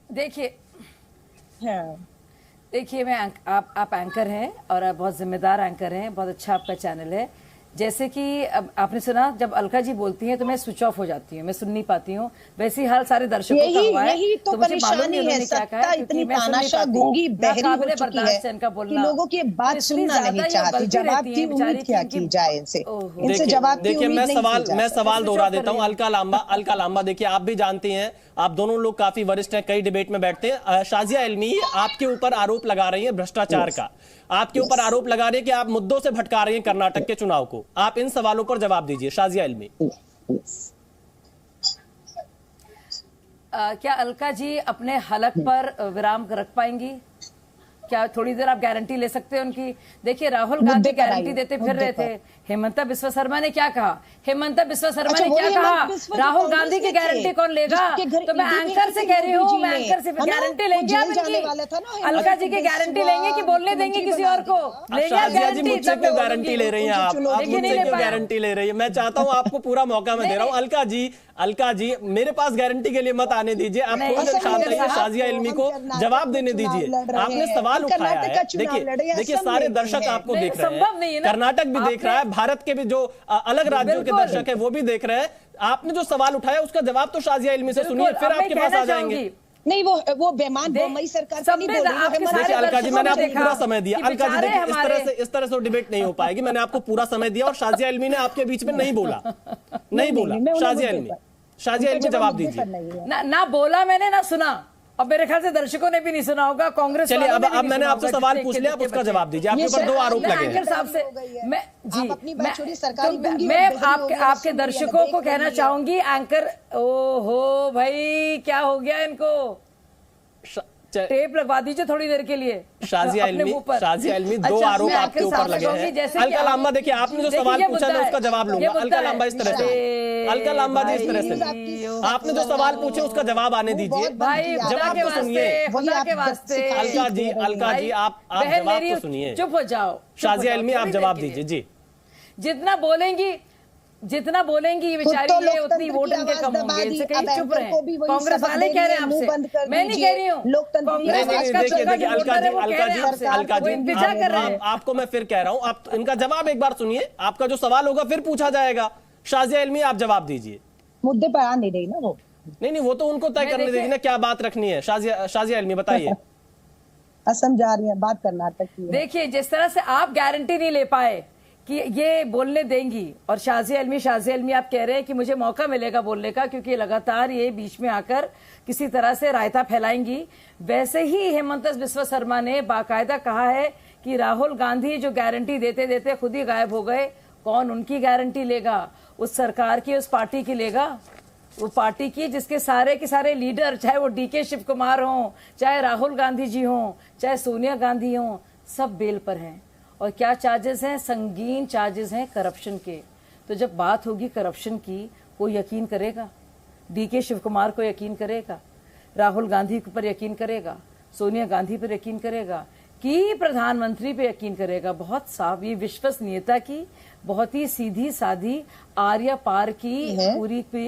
देखिए, मैं आप एंकर हैं और आप बहुत जिम्मेदार एंकर हैं, बहुत अच्छा आपका चैनल है। जैसे कि अब आपने सुना, जब अलका जी बोलती हैं तो मैं स्विच ऑफ हो जाती हूँ, मैं सुन नहीं पाती हूँ। वैसे ही हाल सारे दर्शकों का हुआ है। यही तो परेशानी है, सत्ता इतनी तानाशाह, गूंगी, बहरी हो चुकी है कि लोगों की बात सुनना नहीं चाहती। जवाब की उम्मीद क्या की जाए इनसे जवाब की उम्मीद नहीं। मैं सवाल दोहरा देता हूँ। अलका लांबा, देखिए, आप भी जानती हैं, आप दोनों लोग काफी वरिष्ठ हैं, कई डिबेट में बैठते हैं। शाजिया इल्मी आपके ऊपर आरोप लगा रही है भ्रष्टाचार का, आपके ऊपर आरोप लगा रही है कि आप मुद्दों से भटका रही हैं कर्नाटक के चुनाव को। आप इन सवालों पर जवाब दीजिए शाजिया इल्मी। क्या अलका जी अपने हलक पर विराम रख पाएंगी? क्या थोड़ी देर आप गारंटी ले सकते हैं उनकी? देखिए, राहुल गांधी गारंटी देते फिर रहे थे। हेमंता बिस्वा शर्मा ने क्या कहा? हेमंता बिस्वा शर्मा ने क्या कहा? राहुल गांधी की गारंटी कौन लेगा? तो मैं एंकर से कह रही हूँ, मैं एंकर से गारंटी लेंगे आप इनकी? अलका जी की गारंटी लेंगे कि बोलने देंगे किसी और को? मुझसे क्यों गारंटी ले रही हैं आप? मुझसे क्यों गारंटी ले रही है? मैं चाहता हूँ, आपको पूरा मौका मैं दे रहा हूँ। अलका जी, मेरे पास गारंटी के लिए मत आने दीजिए। आप थोड़ी देर शांत रहिए, शाजिया इल्मी को जवाब देने दीजिए। आपने सवाल उठाया है, देखिए सारे दर्शक आपको देख रहे हैं, कर्नाटक भी देख रहा है, भारत के भी जो अलग राज्यों के दर्शक है वो भी देख रहे हैं। आपने जो सवाल उठाया उसका जवाब तो शाजिया इल्मी से सुनिए, फिर आपके पास आ जाएंगे। नहीं, वो बेमान बोमई सरकार का नहीं बोल रही है। देखिए अलका जी, मैंने आपको पूरा समय दिया। अलका जी, देखिए, इस तरह से डिबेट नहीं हो पाएगी। मैंने आपको पूरा समय दिया और शाजिया इल्मी ने आपके बीच में नहीं बोला। शाजिया इल्मी जवाब दीजिए। ना बोला मैंने, ना सुना। अब मेरे ख्याल से दर्शकों ने भी नहीं सुना होगा, कांग्रेस। चलिए अब मैंने आपसे सवाल पूछ लिया, आप उसका जवाब दीजिए। आपके ऊपर 2 आरोप लगे हैं। साहब से मैं आपके दर्शकों को कहना चाहूंगी, एंकर ओहो भाई क्या हो गया इनको, टेप लगवा दीजिए थोड़ी देर के लिए। शाजिया इल्मी 2 आरोप आपके ऊपर लगे हैं। अलका लांबा, देखिए आपने जो सवाल पूछा मैं उसका जवाब लूंगा। अलका लांबा इस तरह से, अलका लांबा जी इस तरह से आपने जो सवाल पूछे उसका जवाब आने दीजिए। जवाब तो सुनिए अलका जी, आप जवाब तो सुनिए। चुप हो जाओ शाजिया इल्मी, आप जवाब दीजिए जी। जितना बोलेंगी ये बेचारी, ये उतनी वोट इनके कम होंगे, इनसे कहीं चुप रहे। कांग्रेस वाले कह रहे हैं आपसे, मैं नहीं कह रही हूँ। अलका जी, आपको मैं फिर कह रहा हूँ, आप इनका जवाब एक बार सुनिए, आपका जो सवाल होगा फिर पूछा जाएगा। शाजिया इल्मी, आप जवाब दीजिए। मुद्दे पर आ नहीं रही ना वो। नहीं, वो तो उनको तय करने दीजिए ना, क्या बात रखनी है। शाजिया इल्मी बताइए। असम जा रही है, बात कर्नाटक की। देखिए जिस तरह से आप गारंटी नहीं ले पाए कि ये बोलने देंगी, और शाजिया इल्मी आप कह रहे हैं कि मुझे मौका मिलेगा बोलने का, क्योंकि लगातार ये बीच में आकर किसी तरह से रायता फैलाएंगी। वैसे ही हेमंत बिस्वा शर्मा ने बाकायदा कहा है कि राहुल गांधी जो गारंटी देते देते खुद ही गायब हो गए, कौन उनकी गारंटी लेगा? उस सरकार की, उस पार्टी की लेगा, वो पार्टी की जिसके सारे के सारे लीडर, चाहे वो डीके शिव कुमार हों, चाहे राहुल गांधी जी हों, चाहे सोनिया गांधी हों, सब बेल पर हैं। और क्या चार्जेस हैं? संगीन चार्जेस हैं करप्शन के। तो जब बात होगी करप्शन की, कोई यकीन करेगा? डीके शिव कुमार को यकीन करेगा? राहुल गांधी पर यकीन करेगा? सोनिया गांधी पर यकीन करेगा कि प्रधानमंत्री पे यकीन करेगा? बहुत साफ, ये विश्वसनीयता की बहुत ही सीधी सादी आर्या पार की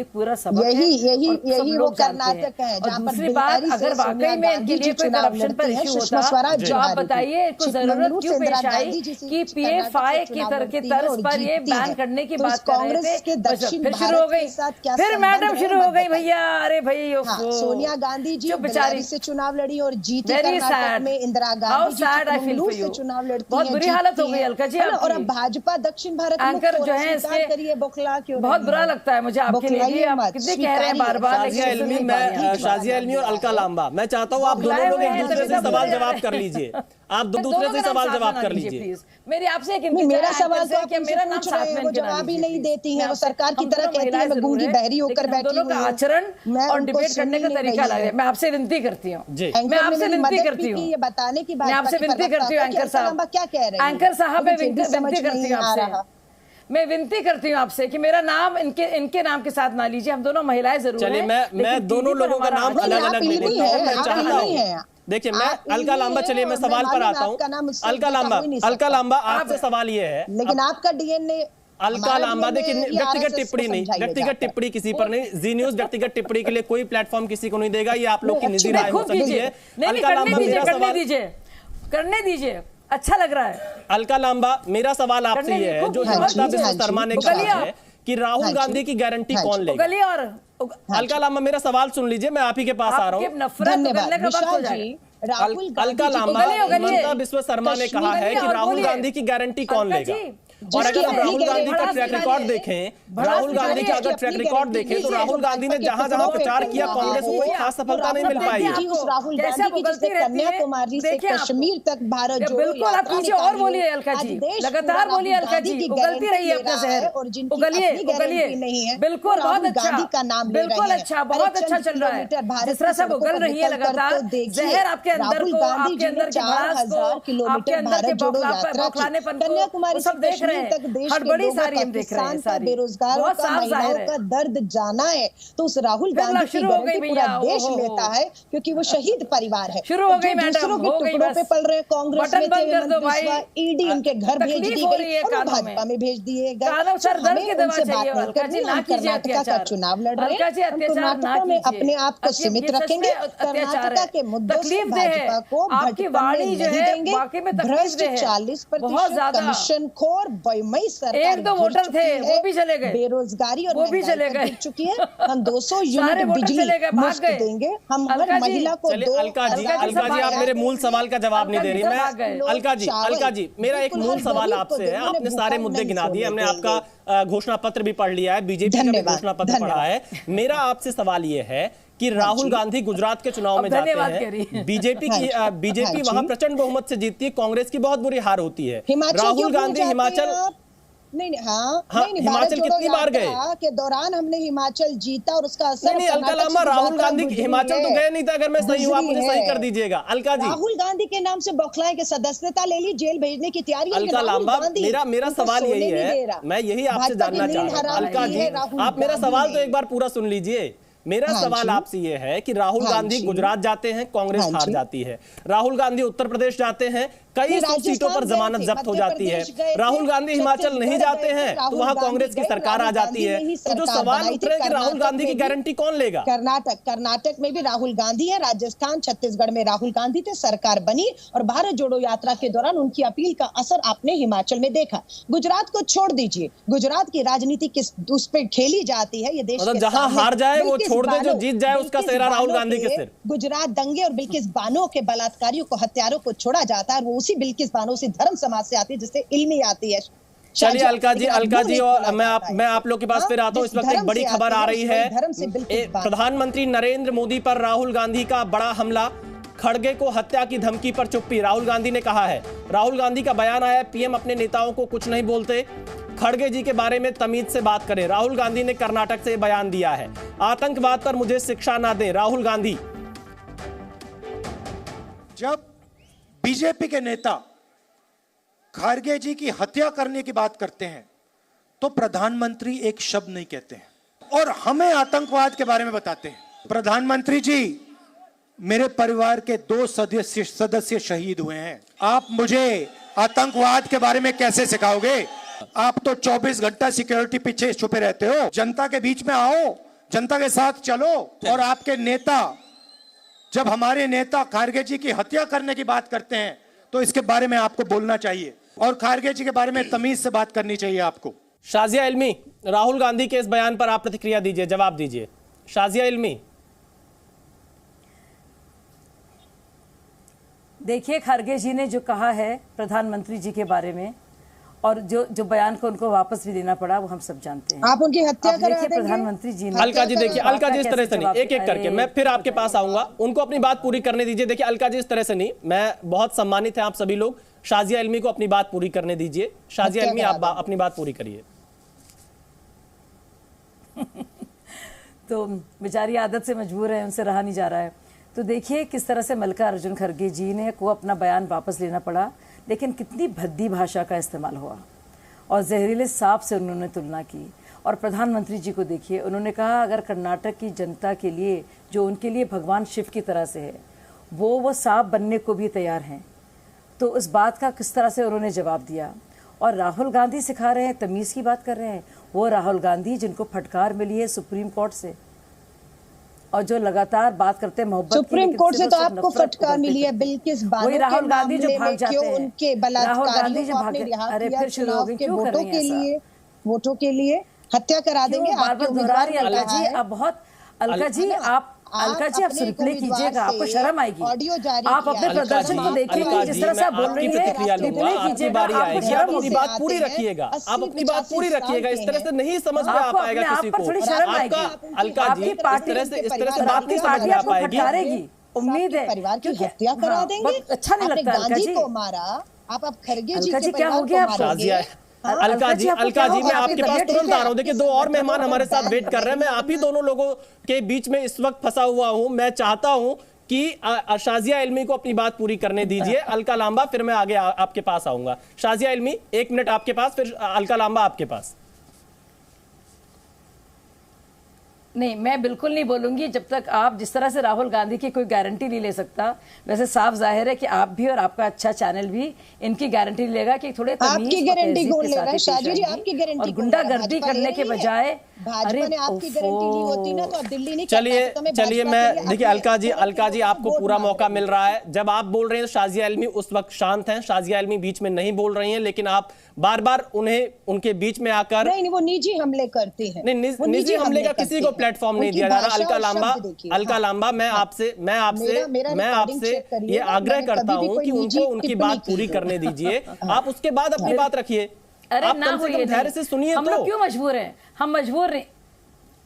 पूरा सबक यही वो कर्नाटक है। और दूसरी बात, अगर वाकई में इनके लिए कोई करप्शन पर इश्यू होता तो आप बताइए इनको जरूरत क्यों पेश आई कि PFI की तर्ज पर ये बैन करने की बात कर रहे थे? फिर शुरू हो गई, फिर मैडम शुरू हो गई भैया। अरे भाई सोनिया गांधी जी बेचारी से चुनाव लड़ी और जीती। कर्नाटक में इंदिरा गांधी जी चुनाव लड़ती, बहुत बुरी हालत हो गई अलका जी। और अब भाजपा दक्षिण भारत एंकर जो है इसके बहुत बुरा लगता है मुझे आपके लिए। आप कितने कह रहे हैं बार-बार। शाजिया इल्मी और अलका लांबा, मैं चाहता हूँ आप दोनों लोग एक दूसरे से सवाल जवाब कर लीजिए। आप दूसरे से सवाल जवाब कर लीजिए। मेरी आपसे मेरा सवाल तो क्या मेरा नाम साथ में वो जवाब ही नहीं देती है। वो सरकार की तरह कहती है मैं गूंगी बहरी होकर बैठी हूँ। दोनों का आचरण और डिबेट करने का तरीका अलग है। मैं आपसे विनती करती हूँ, मैं आपसे विनती करती हूँ, ये बताने की बात, मैं आपसे विनती करती हूँ एंकर साहब, क्या कह रहे हैं एंकर साहब, मैं विनती करती हूँ आपसे, मैं विनती करती हूँ आपसे कि मेरा नाम इनके नाम के साथ ना लीजिए। हम दोनों महिलाएं जरूर हैं। चलिए मैं दोनों लोगों का नाम अलग अलग ले लेता हूँ। मैं चाहता हूँ, देखिए मैं अलका लांबा, चलिए मैं सवाल पर आता हूँ। अलका लांबा आपसे सवाल ये है, लेकिन आपका DNA अलका लांबा, देखिए व्यक्तिगत टिप्पणी नहीं, व्यक्तिगत टिप्पणी किसी पर नहीं। जी न्यूज व्यक्तिगत टिप्पणी के लिए कोई प्लेटफॉर्म किसी को नहीं देगा, ये आप लोग की निजी राय हो सकती है। अलका लांबा मेरा सवाल करने दीजिए, अच्छा लग रहा है। अलका लांबा मेरा सवाल आपसे ये है, जो हेमंत बिस्वा शर्मा ने कहा है कि राहुल गांधी की गारंटी कौन लेगा? और अलका लांबा मेरा सवाल सुन लीजिए, मैं आप ही के पास आ रहा हूँ। अलका लांबा, हेमंत बिस्वा शर्मा ने कहा है कि राहुल गांधी की गारंटी कौन लेगा? और अगर हम राहुल गांधी का ट्रैक रिकॉर्ड देखें, राहुल गांधी का अगर ट्रैक रिकॉर्ड देखें तो राहुल गांधी ने जहां जहां प्रचार किया कांग्रेस को कोई खास सफलता नहीं मिल पाई। राहुल गांधी की कन्याकुमारी से कश्मीर तक भारत जोड़ो बिल्कुल। आप कुछ और बोलिए अलका जी, लगातार बोलिए अलका जी, उगलती रही है अपना जहर, उगलिए। बिल्कुल, बहुत अच्छा, बिल्कुल अच्छा, बहुत अच्छा चल रहा है। जिस तरह से उगल रही है लगातार जहर आपके अंदर को, आपके अंदर के भड़ास को, आपके अंदर के बौखलानेपन को सब देख रहे हैं। हड़बड़ी सारी हम देख रहे हैं, सारी बेरोजगारों का, महिलाओं का दर्द जाना है तो उस राहुल गांधी की गारंटी पूरा देश लेता है, क्योंकि वो शहीद परिवार है। शुरू हो गई मैडम, हो गई, पे पल रहे कांग्रेस में ईडी उनके घर भेज दी गई और भाजपा में भेज दिए गए। कर्नाटका का चुनाव लड़ रहे हैं, कर्नाटका में अपने आप को सीमित रखेंगे, कर्नाटका के मुद्दों से भाजपा को भटकने नहीं देंगे। भ्रष्ट 40% कमीशन खोर बमई सरकार, एक दो वोटर थे वो भी चले गए, बेरोजगारी और वो भी चले गए चुकी है। हम 200 यूनिट बिजली मुफ्त देंगे, हम हर महिला को दो। अलका जी आप मेरे मूल सवाल का जवाब नहीं दे रही। मैं अलका जी मेरा एक मूल सवाल आपसे है। आपने सारे मुद्दे गिना दिए, हमने आपका घोषणा पत्र भी पढ़ लिया है, बीजेपी का घोषणा पत्र पढ़ा है। मेरा आपसे सवाल ये है कि राहुल गांधी गुजरात के चुनाव में जाते हैं, बीजेपी वहां प्रचंड बहुमत से जीतती है, कांग्रेस की बहुत बुरी हार होती है। राहुल गांधी हिमाचल हिमाचल कितनी बार गए के दौरान हमने हिमाचल जीता और उसका असर नहीं, अलका लांबा, राहुल गांधी हिमाचल तो गए नहीं था। अगर मैं सही हूँ आप मुझे सही कर दीजिएगा। अलका जी, राहुल गांधी के नाम से बौखलाए के सदस्यता ले ली, जेल भेजने की तैयारी। अलका लांबा, मेरा सवाल यही है, मैं यही आपसे जानना चाह रहा हूँ। अलका जी, आप मेरा सवाल तो एक बार पूरा सुन लीजिए। मेरा सवाल आपसे ये है कि राहुल गांधी गुजरात जाते हैं, कांग्रेस हार जाती है। राहुल गांधी उत्तर प्रदेश जाते हैं, कई सीटों पर जमानत जब्त हो जाती है। राहुल गांधी हिमाचल नहीं जाते हैं तो वहां कांग्रेस की सरकार आ जाती है। तो जो सवाल उठे कि राहुल गांधी की गारंटी कौन लेगा? कर्नाटक में भी राहुल गांधी है, राजस्थान छत्तीसगढ़ में राहुल गांधी थे, सरकार बनी और भारत जोड़ो यात्रा के दौरान उनकी अपील का असर आपने हिमाचल में देखा। गुजरात को छोड़ दीजिए, गुजरात की राजनीति किस उस पर खेली जाती है, ये देश जहां हार जाए वो छोड़ दे, जो जीत जाए उसका सेहरा राहुल गांधी के सिर। गुजरात दंगे और बिल्किस बानो के बलात्कारियों को, हत्यारों को छोड़ा जाता है, वो उसी बिल्किस बानो से धर्म समाज से आती है जिससे इल्मी आती है। चलिए अलका जी, और मैं आप लोग के पास फिर आता हूं। इस वक्त एक बड़ी खबर आ रही है, प्रधानमंत्री नरेंद्र मोदी पर राहुल गांधी का बड़ा हमला, खड़गे को हत्या की धमकी पर चुप्पी। राहुल गांधी ने कहा है, राहुल गांधी का बयान आया, पीएम अपने नेताओं को कुछ नहीं बोलते, खड़गे जी के बारे में तमीज से बात करें। राहुल गांधी ने कर्नाटक से बयान दिया है, आतंकवाद पर मुझे शिक्षा ना दें। राहुल गांधी, जब बीजेपी के नेता खड़गे जी की हत्या करने की बात करते हैं तो प्रधानमंत्री एक शब्द नहीं कहते हैं और हमें आतंकवाद के बारे में बताते हैं। प्रधानमंत्री जी, मेरे परिवार के 2 सदस्य शहीद हुए हैं, आप मुझे आतंकवाद के बारे में कैसे सिखाओगे? आप तो 24 घंटा सिक्योरिटी पीछे छुपे रहते हो। जनता के बीच में आओ, जनता के साथ चलो। और आपके नेता, जब हमारे नेता खड़गे जी की हत्या करने की बात करते हैं तो इसके बारे में आपको बोलना चाहिए और खड़गे जी के बारे में तमीज से बात करनी चाहिए आपको। शाजिया इल्मी, राहुल गांधी के इस बयान पर आप प्रतिक्रिया दीजिए, जवाब दीजिए। शाजिया इल्मी, देखिए, खड़गे जी ने जो कहा है प्रधानमंत्री जी के बारे में और जो बयान को उनको वापस भी देना पड़ा वो हम सब जानते हैं। आप उनकी हत्या करा देंगे? प्रधानमंत्री जी ने, अलका जी देखिए, अलका जी इस तरह से नहीं, एक एक करके मैं फिर आपके पास आऊंगा, उनको अपनी बात पूरी करने दीजिए। देखिए अलका जी, इस तरह से नहीं, मैं बहुत सम्मानित है आप सभी लोग, शाजिया इल्मी को अपनी बात पूरी करने दीजिए। शाजिया इल्मी, आप अपनी बात पूरी करिए। तो बेचारी आदत से मजबूर है, उनसे रहा नहीं जा रहा है। तो देखिए किस तरह से मल्लिकार्जुन खड़गे जी ने को अपना बयान वापस लेना पड़ा, लेकिन कितनी भद्दी भाषा का इस्तेमाल हुआ और जहरीले सांप से उन्होंने तुलना की। और प्रधानमंत्री जी को देखिए, उन्होंने कहा अगर कर्नाटक की जनता के लिए, जो उनके लिए भगवान शिव की तरह से है, वो सांप बनने को भी तैयार हैं, तो उस बात का किस तरह से उन्होंने जवाब दिया। और राहुल गांधी सिखा रहे हैं, तमीज़ की बात कर रहे हैं, वो राहुल गांधी जिनको फटकार मिली है सुप्रीम कोर्ट से और जो लगातार बात करते हैं मोहब्बत, सुप्रीम कोर्ट से तो आपको फटकार मिली है बिल्किस बानो के राहुल गांधी जो भाग जाते हैं, उनके बलात्कारियों को आपने रिहा किया, चुनाव के वोटों के लिए हत्या करा देंगे। अलका जी, अब बहुत, अलका जी आप रिप्ले कीजिएगा, आपको शर्म आएगी। आप अपने प्रदर्शन को देखेंगे, जिस तरह से आप बोल रही हैं, आपकी बारी आएगी, आप अपनी बात पूरी रखिएगा, आप अपनी बात पूरी रखिएगा। इस तरह से नहीं समझ में आ पाएगा किसी को। अलका जी, इस तरह से बात नहीं समझ में आ पाएगी। उम्मीद है परिवार की हत्या करा देंगे। अच्छा नहीं लगता अलका जी को मारा, आप खड़गे जी क्या हो गया? अलका जी, मैं आपके पास तुरंत आ रहा हूं। देखिए 2 और मेहमान हमारे साथ वेट कर रहे हैं, मैं आप ही दोनों लोगों के बीच में इस वक्त फंसा हुआ हूं। मैं चाहता हूं कि शाजिया इल्मी को अपनी बात पूरी करने दीजिए। अलका लांबा, फिर मैं आगे आपके पास आऊंगा। शाजिया इल्मी, 1 मिनट आपके पास, फिर अलका लांबा आपके पास। नहीं, मैं बिल्कुल नहीं बोलूंगी जब तक आप, जिस तरह से राहुल गांधी की कोई गारंटी नहीं ले सकता, वैसे साफ जाहिर है कि आप भी और आपका अच्छा चैनल भी इनकी गारंटी लेगा कि थोड़े आपकी गारंटी कौन ले रहा है? शाजी जी, आपकी गारंटी, और गुंडागर्दी करने के बजाय भाजपा ने आपकी गारंटी ली होती ना तो आप दिल्ली नहीं। चलिए मैं, देखिए अलका जी आपको पूरा मौका मिल रहा है। जब आप बोल रहे हैं शाजिया इल्मी उस वक्त शांत हैं, शाजिया इल्मी बीच में नहीं बोल रही हैं, लेकिन आप बार बार उनके बीच में आकर, नहीं, वो निजी हमले करते हैं। नहीं, निजी हमले का किसी को प्लेटफॉर्म नहीं दिया जा रहा। अलका लांबा, मैं आपसे ये आग्रह करता हूं कि उनको उनकी बात पूरी करने दीजिए, आप उसके बाद अपनी बात रखिए। अरे ना, धैर्य से सुनिए। हम लोग क्यों मजबूर हैं? हम मजबूर नहीं।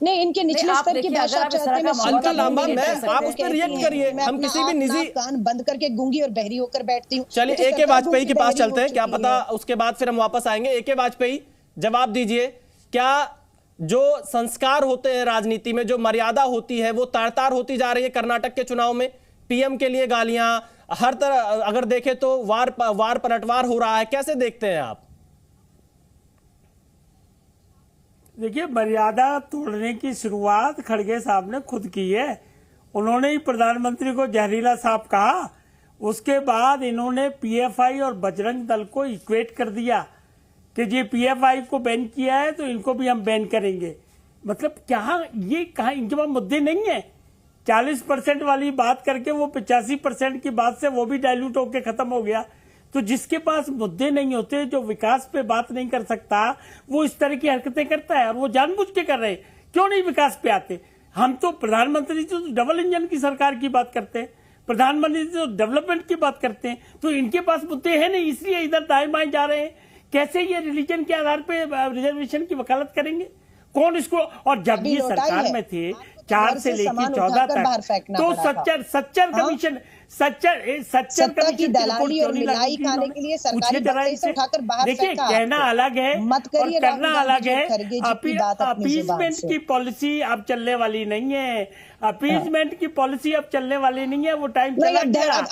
नहीं, इनके निचले स्तर की भाषा चलते हैं। अलका लांबा, आप उस पर रिएक्ट करिए। हम किसी भी निजी कान बंद करके गूंगी और बहरी होकर बैठती हूँ। चलिए AK वाजपेयी के पास चलते हैं, क्या पता उसके बाद फिर हम वापस आएंगे। AK वाजपेयी, जवाब दीजिए, क्या जो संस्कार होते हैं राजनीति में, जो मर्यादा होती है, वो तार-तार होती जा रही है कर्नाटक के चुनाव में? PM के लिए गालियां, हर तरह अगर देखें तो वार पलटवार हो रहा है, कैसे देखते हैं आप? देखिए, मर्यादा तोड़ने की शुरुआत खड़गे साहब ने खुद की है। उन्होंने ही प्रधानमंत्री को जहरीला सांप कहा, उसके बाद इन्होंने PFI और बजरंग दल को इक्वेट कर दिया कि जी PFI को बैन किया है तो इनको भी हम बैन करेंगे। मतलब क्या ये कहा, इनके पास मुद्दे नहीं है? 40% वाली बात करके वो 85% की बात से वो भी डाइल्यूट होके खत्म हो गया। तो जिसके पास मुद्दे नहीं होते, जो विकास पे बात नहीं कर सकता, वो इस तरह की हरकतें करता है, और वो जानबूझ के कर रहे हैं। क्यों नहीं विकास पे आते? हम तो प्रधानमंत्री तो डबल इंजन की सरकार की बात करते हैं, प्रधानमंत्री तो डेवलपमेंट की बात करते हैं, तो इनके पास मुद्दे है नहीं, इसलिए इधर दाएं बाएं जा रहे हैं। कैसे ये रिलीजन के आधार पे रिजर्वेशन की वकालत करेंगे? कौन इसको? और जब ये सरकार में थे 4 से लेकर 14 तक, तो सच्चर कमीशन, सच्चर की दलाली और मिलाई खाने के लिए सरकारी बक्से से उठाकर बाहर फेंका। देखिए, कहना अलग है मत करिए, और करना अलग है। अपीसमेंट की पॉलिसी अब चलने वाली नहीं है, अपीसमेंट की पॉलिसी अब चलने वाली नहीं है, वो टाइम चला गया।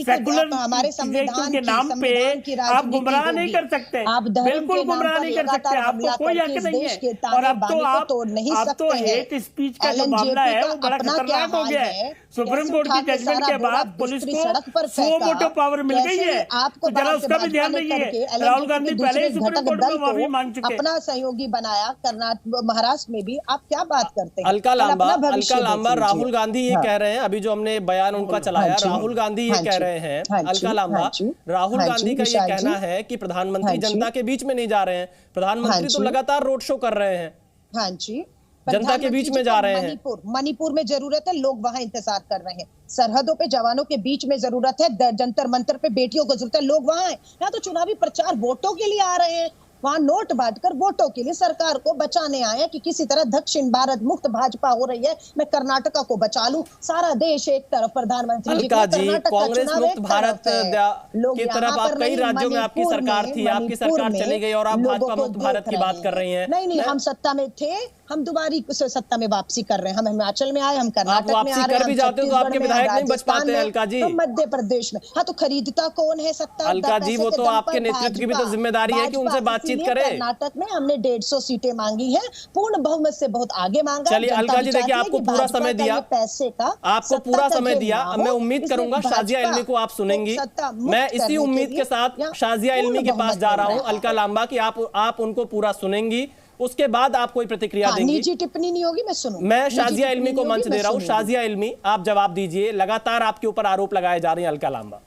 सेकुलर हमारे संविधान के नाम पे आप गुमराह नहीं कर सकते, बिल्कुल गुमराह नहीं कर सकते, आपको कोई हक नहीं है। और अब तो हेट स्पीच का जो मामला है वो बड़ा खतरनाक हो गया है। सुप्रीम कोर्ट की जजमेंट के बाद पुलिस को 100 वोटो पावर मिल गई है, तो जरा उसका भी ध्यान दीजिए। राहुल गांधी पहले ही सुप्रीम कोर्ट में माफी मांग चुके हैं। अपना सहयोगी बनाया कर्नाटक, महाराष्ट्र में भी। आप क्या बात करते हैं? अलका लांबा, राहुल गांधी ये कह रहे हैं, अभी जो हमने बयान उनका चलाया, राहुल गांधी ये कह रहे हैं, अलका लांबा, राहुल गांधी का ये कहना है कि प्रधानमंत्री जनता के बीच में नहीं जा रहे हैं। प्रधानमंत्री तो लगातार रोड शो कर रहे हैं। हाँ जी, जनता के बीच में जा रहे हैं। मणिपुर में जरूरत है, लोग वहां इंतजार कर रहे हैं। सरहदों पे जवानों के बीच में जरूरत है, जंतर मंतर पे बेटियों को जरूरत है, लोग वहां हैं। यहाँ तो चुनावी प्रचार वोटों के लिए आ रहे हैं, वहां नोट बांटकर वोटों के लिए सरकार को बचाने आए हैं कि किसी तरह दक्षिण भारत मुक्त भाजपा हो रही है, मैं कर्नाटका को बचा लूं। सारा देश एक तरफ, प्रधानमंत्री जी कांग्रेस मुक्त भारत की तरफ, आप कई राज्यों में आपकी सरकार थी, आपकी सरकार चली गई और आप भाजपा मुक्त भारत की बात कर रही हैं। नहीं, हम सत्ता में थे, हम दोबारी सत्ता में वापसी कर रहे हैं। हम हिमाचल में आए, हम कर्नाटक में आ रहे हैं, कर भी जाते हो तो आपके विधायक नहीं बच पाते अलका जी, तो मध्य प्रदेश में। हाँ, तो खरीदता कौन है सत्ता? अलका जी, वो तो आपके नेतृत्व की भी तो जिम्मेदारी है कि उनसे बातचीत करें। कर्नाटक में हमने 150 सीटें मांगी है, पूर्ण बहुमत से बहुत आगे मांगा। चलिए अलका जी, देखिए आपको पूरा समय दिया, पैसे का आपको पूरा समय दिया। मैं उम्मीद करूंगा शाजिया इल्मी को आप सुनेंगी। मैं इसी उम्मीद के साथ शाजिया इल्मी के पास जा रहा हूं, अलका लांबा, की आप उनको पूरा सुनेंगी, उसके बाद आप कोई प्रतिक्रिया देंगी। निजी टिप्पणी नहीं होगी, मैं सुनूंगी। मैं शाजिया इल्मी को मंच दे रहा हूं। शाजिया इल्मी, आप जवाब दीजिए। लगातार आपके ऊपर आरोप लगाए जा रहे हैं अलका लांबा।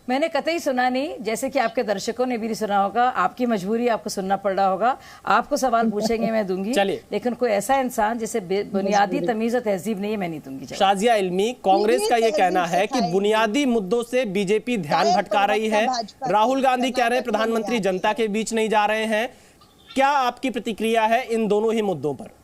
मैंने कतई सुना नहीं, जैसे कि आपके दर्शकों ने भी नहीं सुना होगा। आपकी मजबूरी, आपको सुनना पड़ रहा होगा। आपको सवाल पूछेंगे, मैं दूंगी, लेकिन कोई ऐसा इंसान जिसे बुनियादी तमीज और तहजीब नहीं है, मैं नहीं दूंगी। शाजिया इल्मी, कांग्रेस का ये कहना है कि बुनियादी मुद्दों से बीजेपी ध्यान भटका रही है। राहुल गांधी कह रहे हैं प्रधानमंत्री जनता के बीच नहीं जा रहे हैं। क्या आपकी प्रतिक्रिया है इन दोनों ही मुद्दों पर?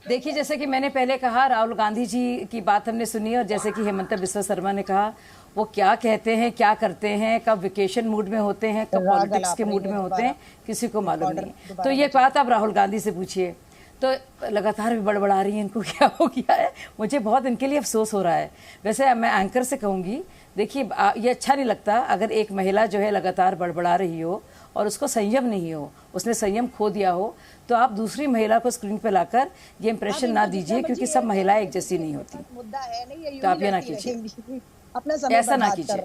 देखिए, जैसे कि मैंने पहले कहा, राहुल गांधी जी की बात हमने सुनी, और जैसे कि हेमंत बिस्वा शर्मा ने कहा, वो क्या कहते हैं, क्या करते हैं, कब वेकेशन मूड में होते हैं, कब पॉलिटिक्स के मूड में होते हैं, किसी को मालूम नहीं। तो ये बात आप राहुल गांधी से पूछिए। तो लगातार भी बड़बड़ा रही हैं, इनको क्या हो गया है? मुझे बहुत इनके लिए अफसोस हो रहा है। वैसे मैं एंकर से कहूँगी, देखिए ये अच्छा नहीं लगता अगर एक महिला जो है लगातार बड़बड़ा रही हो और उसको संयम नहीं हो, उसने संयम खो दिया हो, तो आप दूसरी महिला को स्क्रीन पे लाकर ये इंप्रेशन ना दीजिए, क्योंकि सब महिलाएं एक जैसी नहीं होती। तो आप ये ना कीजिए, ऐसा ना कीजिए।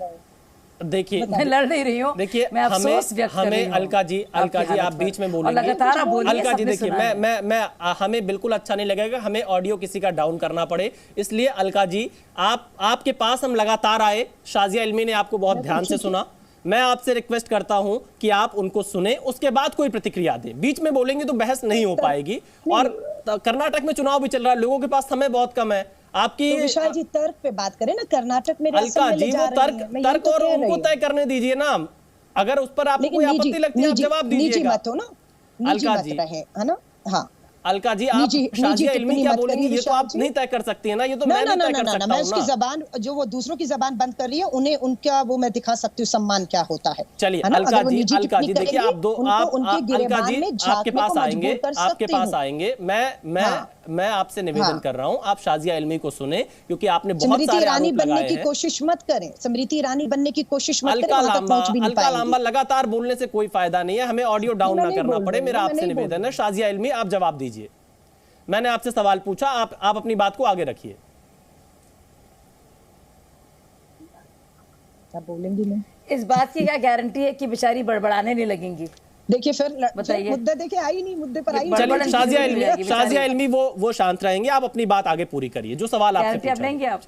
देखिए, मैं लड़ नहीं रही हूँ, देखिए मैं अफसोस व्यक्त कर रही हूँ। अलका जी आप बीच में बोलेंगे, लगातार आप बोलिए। अलका जी देखिए, मैं हमें बिल्कुल अच्छा नहीं लगेगा हमें ऑडियो किसी का डाउन करना पड़े, इसलिए अलका जी आपके पास हम लगातार आए। शाजिया इल्मी ने आपको बहुत ध्यान से सुना। मैं आपसे रिक्वेस्ट करता हूं कि आप उनको सुने, उसके बाद कोई प्रतिक्रिया दें। बीच में बोलेंगे तो बहस नहीं हो पाएगी। और कर्नाटक में चुनाव भी चल रहा है, लोगों के पास समय बहुत कम है। आपकी तो विशाल जी तर्क पे बात करें ना, कर्नाटक में अलका जी वो तर्क और उनको तय करने दीजिए ना। अगर उस पर आपको कोई आपत्ति लगती है आप जवाब दीजिएगा। निजी मत हो ना, निजी मत रहे, है ना। हाँ अलका जी, आप शाजिया इल्मी क्या बोलेंगी ये तो आप नहीं तय कर सकती है ना, ये तो मैं नहीं तय कर सकता हूं। मैं उसकी जबान, जो वो दूसरों की जबान बंद कर रही है, उन्हें उनका वो मैं दिखा सकती हूँ सम्मान क्या होता है। चलिए अलका जी देखिए आप दो अलका जी आपके पास आएंगे, मैं आपसे निवेदन कर रहा हूँ आप शाजिया इल्मी को सुने, क्योंकि आपने बहुत सारे रानी बनने की कोशिश मत करें, स्मृति ईरानी बनने की कोशिश मत करें। अलका लांबा लगातार बोलने से कोई फायदा नहीं है, हमें ऑडियो डाउन ना करना पड़े, मेरा आपसे निवेदन है। शाजिया इल्मी आप जवाब दीजिए, मैंने आपसे सवाल पूछा, आप अपनी बात को आगे रखिए। क्या बोलेंगी मैं? इस बात की क्या गारंटी है कि बेचारी बड़बड़ाने नहीं लगेंगी? देखिए फिर बताइए, मुद्दा देखिए आई नहीं, मुद्दे पर आई। चलिए शाजिया इल्मी वो शांत रहेंगे, आप अपनी बात आगे पूरी करिए, जो सवाल आपसे पूछा लेंगे आप।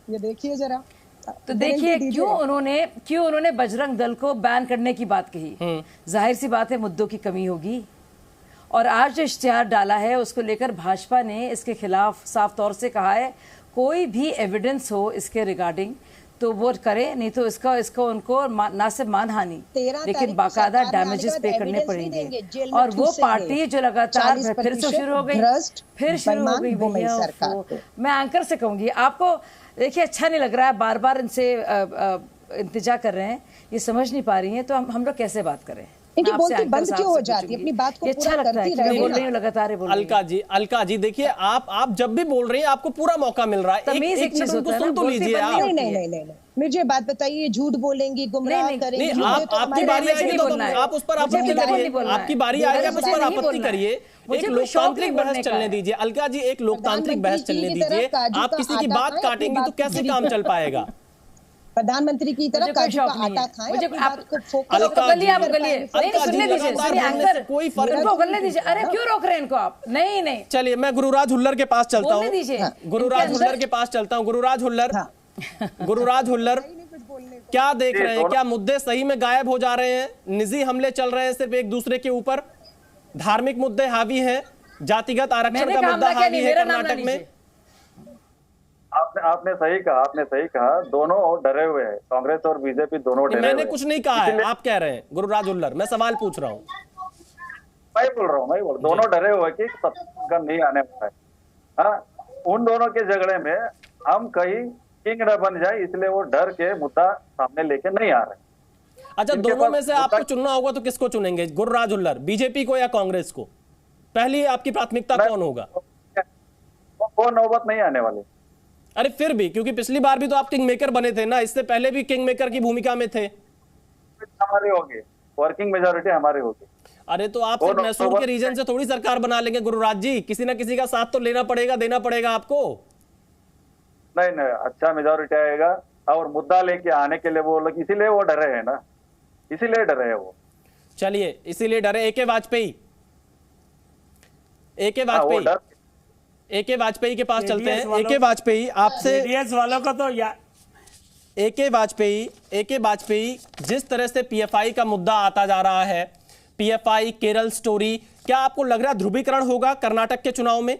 ये देखिए जरा, तो देखिए क्यों उन्होंने बजरंग दल को बैन करने की बात कही। जाहिर सी बात है मुद्दों की कमी होगी, और आज जो इश्तिहार डाला है उसको लेकर भाजपा ने इसके खिलाफ साफ तौर से कहा है कोई भी एविडेंस हो इसके रिगार्डिंग तो वो करे, नहीं तो इसको उनको ना सिर्फ मानहानि लेकिन बाकायदा डैमेजेस पे करने पड़ेंगे। और वो पार्टी जो लगातार फिर से शुरू हो गई भैया। मैं एंकर से कहूंगी आपको, देखिए अच्छा नहीं लग रहा है, बार बार इनसे इंतजा कर रहे हैं, ये समझ नहीं पा रही हैं, तो हम लोग कैसे बात करें? इनकी बोलती बंद क्यों हो जाती है? अपनी बात को पूरा करती रहे। बोल रही हूं लगातार बोल रही। अलका जी देखिए आप जब भी बोल रही हैं आपको पूरा मौका मिल रहा है, एक मिनट उनको सुन तो लीजिए आप। नहीं मुझे बात बताइए, झूठ बोलेंगी, गुमराह करेंगी। आपकी बारी आएगी तो आप उस पर आपत्ति करिए, आपकी बारी आएगी आप उस पर आपत्ति करिए। एक लोकतांत्रिक बहस चलने दीजिए अलका जी, एक लोकतांत्रिक बहस चलने दीजिए। आप किसी की बात काटेंगे तो कैसे काम चल पाएगा? प्रधानमंत्री की तरह काजू का आटा खाएं, कोई फर्क उगलने दीजिए। अरे क्यों रोक रहे हैं इनको आप? नहीं चलिए मैं गुरुराज हुल्लर के पास चलता हूँ, गुरुराज हुल्लर के पास चलता हूँ। गुरुराज हुल्लर क्या देख रहे हैं? क्या मुद्दे सही में गायब हो जा रहे हैं? निजी हमले चल रहे हैं सिर्फ एक दूसरे के ऊपर, धार्मिक मुद्दे हावी हैं, जातिगत आरक्षण का मुद्दा हावी है कर्नाटक में। आपने सही कहा, दोनों डरे हुए हैं, कांग्रेस और बीजेपी दोनों डरे हुए हैं। मैंने कुछ नहीं कहा है, आप कह रहे हैं गुरुराज हुल्लर, मैं सवाल पूछ रहा हूँ। मैं बोल रहा हूँ दोनों डरे हुए कि सत्ता नहीं आने वाला है। हाँ, उन दोनों के झगड़े में हम कहीं किंग न बन जाए, इसलिए वो डर के मुद्दा सामने लेके नहीं आ रहे। अच्छा, दोनों में से आपको चुनना होगा तो किसको चुनेंगे? गुरुराज हुल्लर, बीजेपी को या कांग्रेस को? पहली आपकी प्राथमिकता कौन होगा? वो नौबत नहीं आने वाली। अरे फिर भी, क्योंकि पिछली बार भी तो आप किंग मेकर बने थे ना, इससे पहले भी किंग मेकर की भूमिका में थे। हमारी होगी, वर्किंग मेजॉरिटी हमारी होगी। अरे तो आप सिर्फ मैसूर के रीजन से थोड़ी सरकार बना लेंगे गुरुराज जी, किसी ना किसी का साथ तो लेना पड़ेगा, देना पड़ेगा आपको। नहीं, अच्छा मेजॉरिटी आएगा और मुद्दा लेके आने के लिए वो लोग इसीलिए वो डरे हैं ना, इसीलिए डरे हैं वो। चलिए इसीलिए डरे। ए के वाजपेयी के पास चलते हैं। ए के वाजपेयी आपसे वालों का तो ए के वाजपेयी जिस तरह से पीएफआई का मुद्दा आता जा रहा है, पीएफआई केरल स्टोरी, क्या आपको लग रहा है ध्रुवीकरण होगा कर्नाटक के चुनाव में?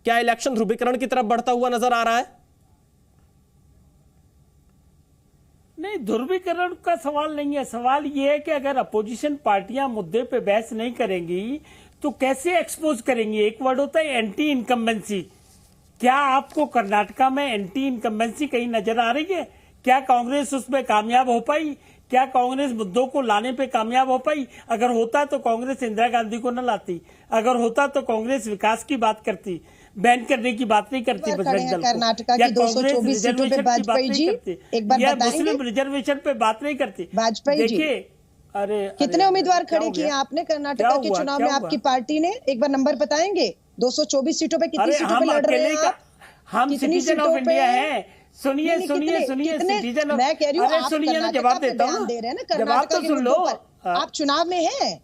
क्या इलेक्शन ध्रुवीकरण की तरफ बढ़ता हुआ नजर आ रहा है? नहीं, ध्रुवीकरण का सवाल नहीं है। सवाल यह है कि अगर अपोजिशन पार्टियां मुद्दे पे बहस नहीं करेंगी तो कैसे एक्सपोज करेंगी? एक वर्ड होता है एंटी इनकम्बेंसी। क्या आपको कर्नाटका में एंटी इनकम्बेंसी कहीं नजर आ रही है? क्या कांग्रेस उसमें कामयाब हो पाई? क्या कांग्रेस मुद्दों को लाने पे कामयाब हो पाई? अगर होता तो कांग्रेस इंदिरा गांधी को न लाती, अगर होता तो कांग्रेस विकास की बात करती, बैन करने की बात नहीं करती बजरंग दल को, या कांग्रेस रिजर्वेशन की बात नहीं करती, या मुस्लिम रिजर्वेशन पे बात नहीं करती। देखिए, अरे कितने उम्मीदवार खड़े किए आपने कर्नाटक के चुनाव में? आपकी पार्टी ने एक बार नंबर बताएंगे? 224 सीटों पे कितनी सीटों पे लड़ रहे हैं? हम सिटीजन ऑफ इंडिया हैं। सुनिए सिटीजन ऑफ, मैं कह रही हूँ आप सुनिए ना, जवाब देता हूँ, दे रहे हैं ना, जवाब तो सुन लो। आप चुनाव में हैं,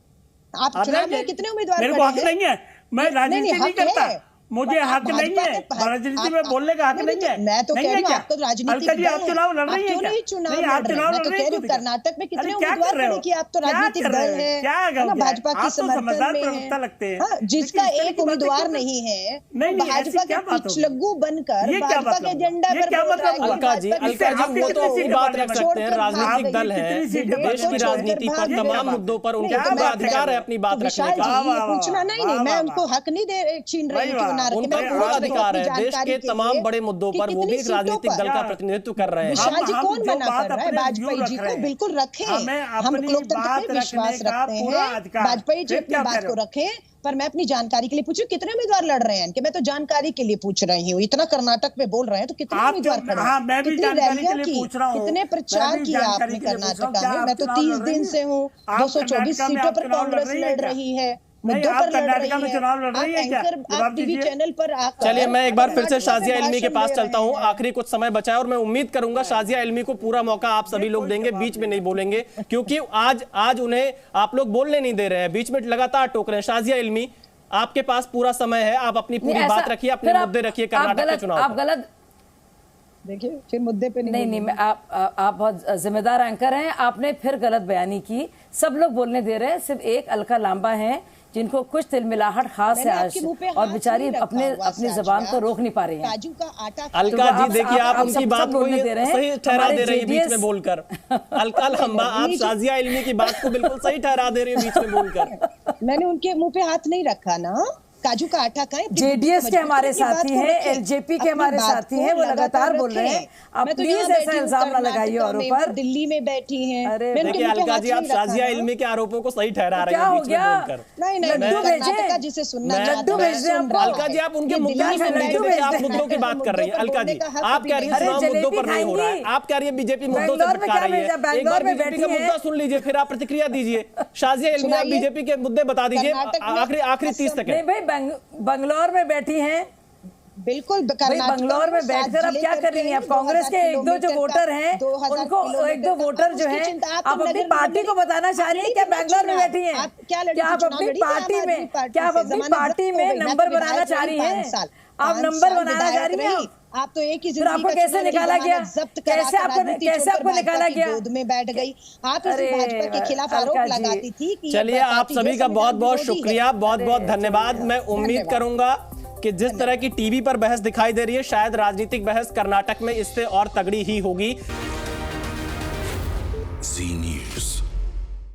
आप चुनाव में कितने उम्मीदवार? मेरे को हक नहीं है, मैं राजनीति नहीं करता, मुझे हक नहीं है, राजनीति में बोलने का हक नहीं है। मैं तो कह रही हूँ आप तो राजनीति अलका जी आप चुनाव लड़ रही है क्या? चुनाव लड़ रही है। कर्नाटक में कितने उम्मीदवार खड़े किए? आप तो राजनीतिक दल है, भाजपा की समर्थन में लगते हैं, जिसका एक उम्मीदवार नहीं है, भाजपा के पिछलग्गू बनकर भाजपा के एजेंडा पर। अलका जी वो तो बात रख सकते हैं, राजनीतिक दल है, देश की राजनीति पर तमाम मुद्दों पर उनका पूरा अधिकार है अपनी बात रखने का। पूछना नहीं, मैं उनको हक नहीं दे छीन रही हूँ, उनका पूरा अधिकार है। देश के तमाम बड़े मुद्दों पर वो भी एक राजनीतिक दल का प्रतिनिधित्व कर रहे हैं। विशाल जी कौन मना कर रहा है? वाजपेयी जी को बिल्कुल रखें, हम लोकतंत्र पे विश्वास रखते हैं, वाजपेयी जी अपनी बात को रखें। पर मैं अपनी जानकारी के लिए पूछूं कितने उम्मीदवार लड़ रहे हैं कि मैं तो जानकारी के लिए पूछ रही हूँ। इतना कर्नाटक में बोल रहे हैं तो कितने उम्मीदवार खड़े हैं, कितनी रैलियां की, कितने प्रचार किया आपने कर्नाटक में? मैं तो 30 दिन से हूँ, 224 सीटों पर कांग्रेस लड़ रही है, मुद्दों पर लड़ रही है। आप टीवी चैनल पर चलिए मैं एक बार फिर से शाजिया इल्मी के पास चलता हूं, आखिरी कुछ समय बचा है और मैं उम्मीद करूंगा शाजिया इल्मी को पूरा मौका आप सभी लोग देंगे, बीच में नहीं बोलेंगे क्योंकि आज उन्हें आप लोग बोलने नहीं दे रहे हैं, बीच में लगातार टोक रहे हैं। शाजिया इल्मी आपके पास पूरा समय है, आप अपनी पूरी बात रखिए, अपने मुद्दे रखिए कर्नाटक के चुनाव। आप गलत देखिए फिर मुद्दे पे नहीं, आप बहुत जिम्मेदार एंकर हैं, आपने फिर गलत बयानी की। सब लोग बोलने दे रहे हैं, सिर्फ एक अलका लांबा है जिनको कुछ तिलमिलाहट खास है आज और बेचारी अपनी जबान को रोक नहीं पा रही है। काजू का आटा अलका जी देखिए आप उनकी बात को सही ठहरा दे रही है बीच में बोलकर। अलका लांबा आप शाजिया इल्मी की बात को बिल्कुल सही ठहरा दे रही है बीच में बोलकर। मैंने उनके मुंह पे हाथ नहीं रखा ना। काजू का आटा का जेडीएस के हमारे साथी हैं, एलजेपी के हमारे साथी हैं, वो लगातार बोल रहे हैं। आप प्लीज ऐसा इल्जाम ना लगाइए औरों पर। दिल्ली में बैठी हैं। देखिए अलका जी आप शाजिया इल्मी के आरोपों को सही ठहरा रहे हैं बीच में बोलकर। नहीं लड्डू भेजे जिसे सुनना लड्डू भेज दें आपको। अलका जी आप उनके मुद्दों आप मुद्दों की बात कर रही है। अलका जी आप कह रही है चुनाव मुद्दों पर नहीं हो रहा है, आप कह रही है बीजेपी मुद्दों से भटका रही है। एक बार बीजेपी का मुद्दा सुन लीजिए फिर आप प्रतिक्रिया दीजिए। शाजिया इल्मी आप बीजेपी के मुद्दे बता दीजिए, आखिरी 30 सेकंड। बंगलौर में बैठी हैं, बिल्कुल बंगलौर में बैठकर आप क्या कर रही हैं? आप कांग्रेस के एक दो जो वोटर हैं उनको, एक दो वोटर जो हैं, आप अपनी पार्टी को बताना चाह रही हैं क्या बैंगलोर में बैठी हैं? क्या आप अपनी पार्टी में नंबर बनाना चाह रही हैं? आप नंबर बनाना चाह रही हैं? आप तो एक ही आपको कैसे निकाला गया? कैसे आपको निकाला गया? गोद में बैठ गई आप, भाजपा के खिलाफ आरोप लगाती थी। चलिए आप सभी का बहुत बहुत शुक्रिया, बहुत बहुत धन्यवाद। मैं उम्मीद करूंगा कि जिस तरह की टीवी पर बहस दिखाई दे रही है शायद राजनीतिक बहस कर्नाटक में इससे और तगड़ी ही होगी।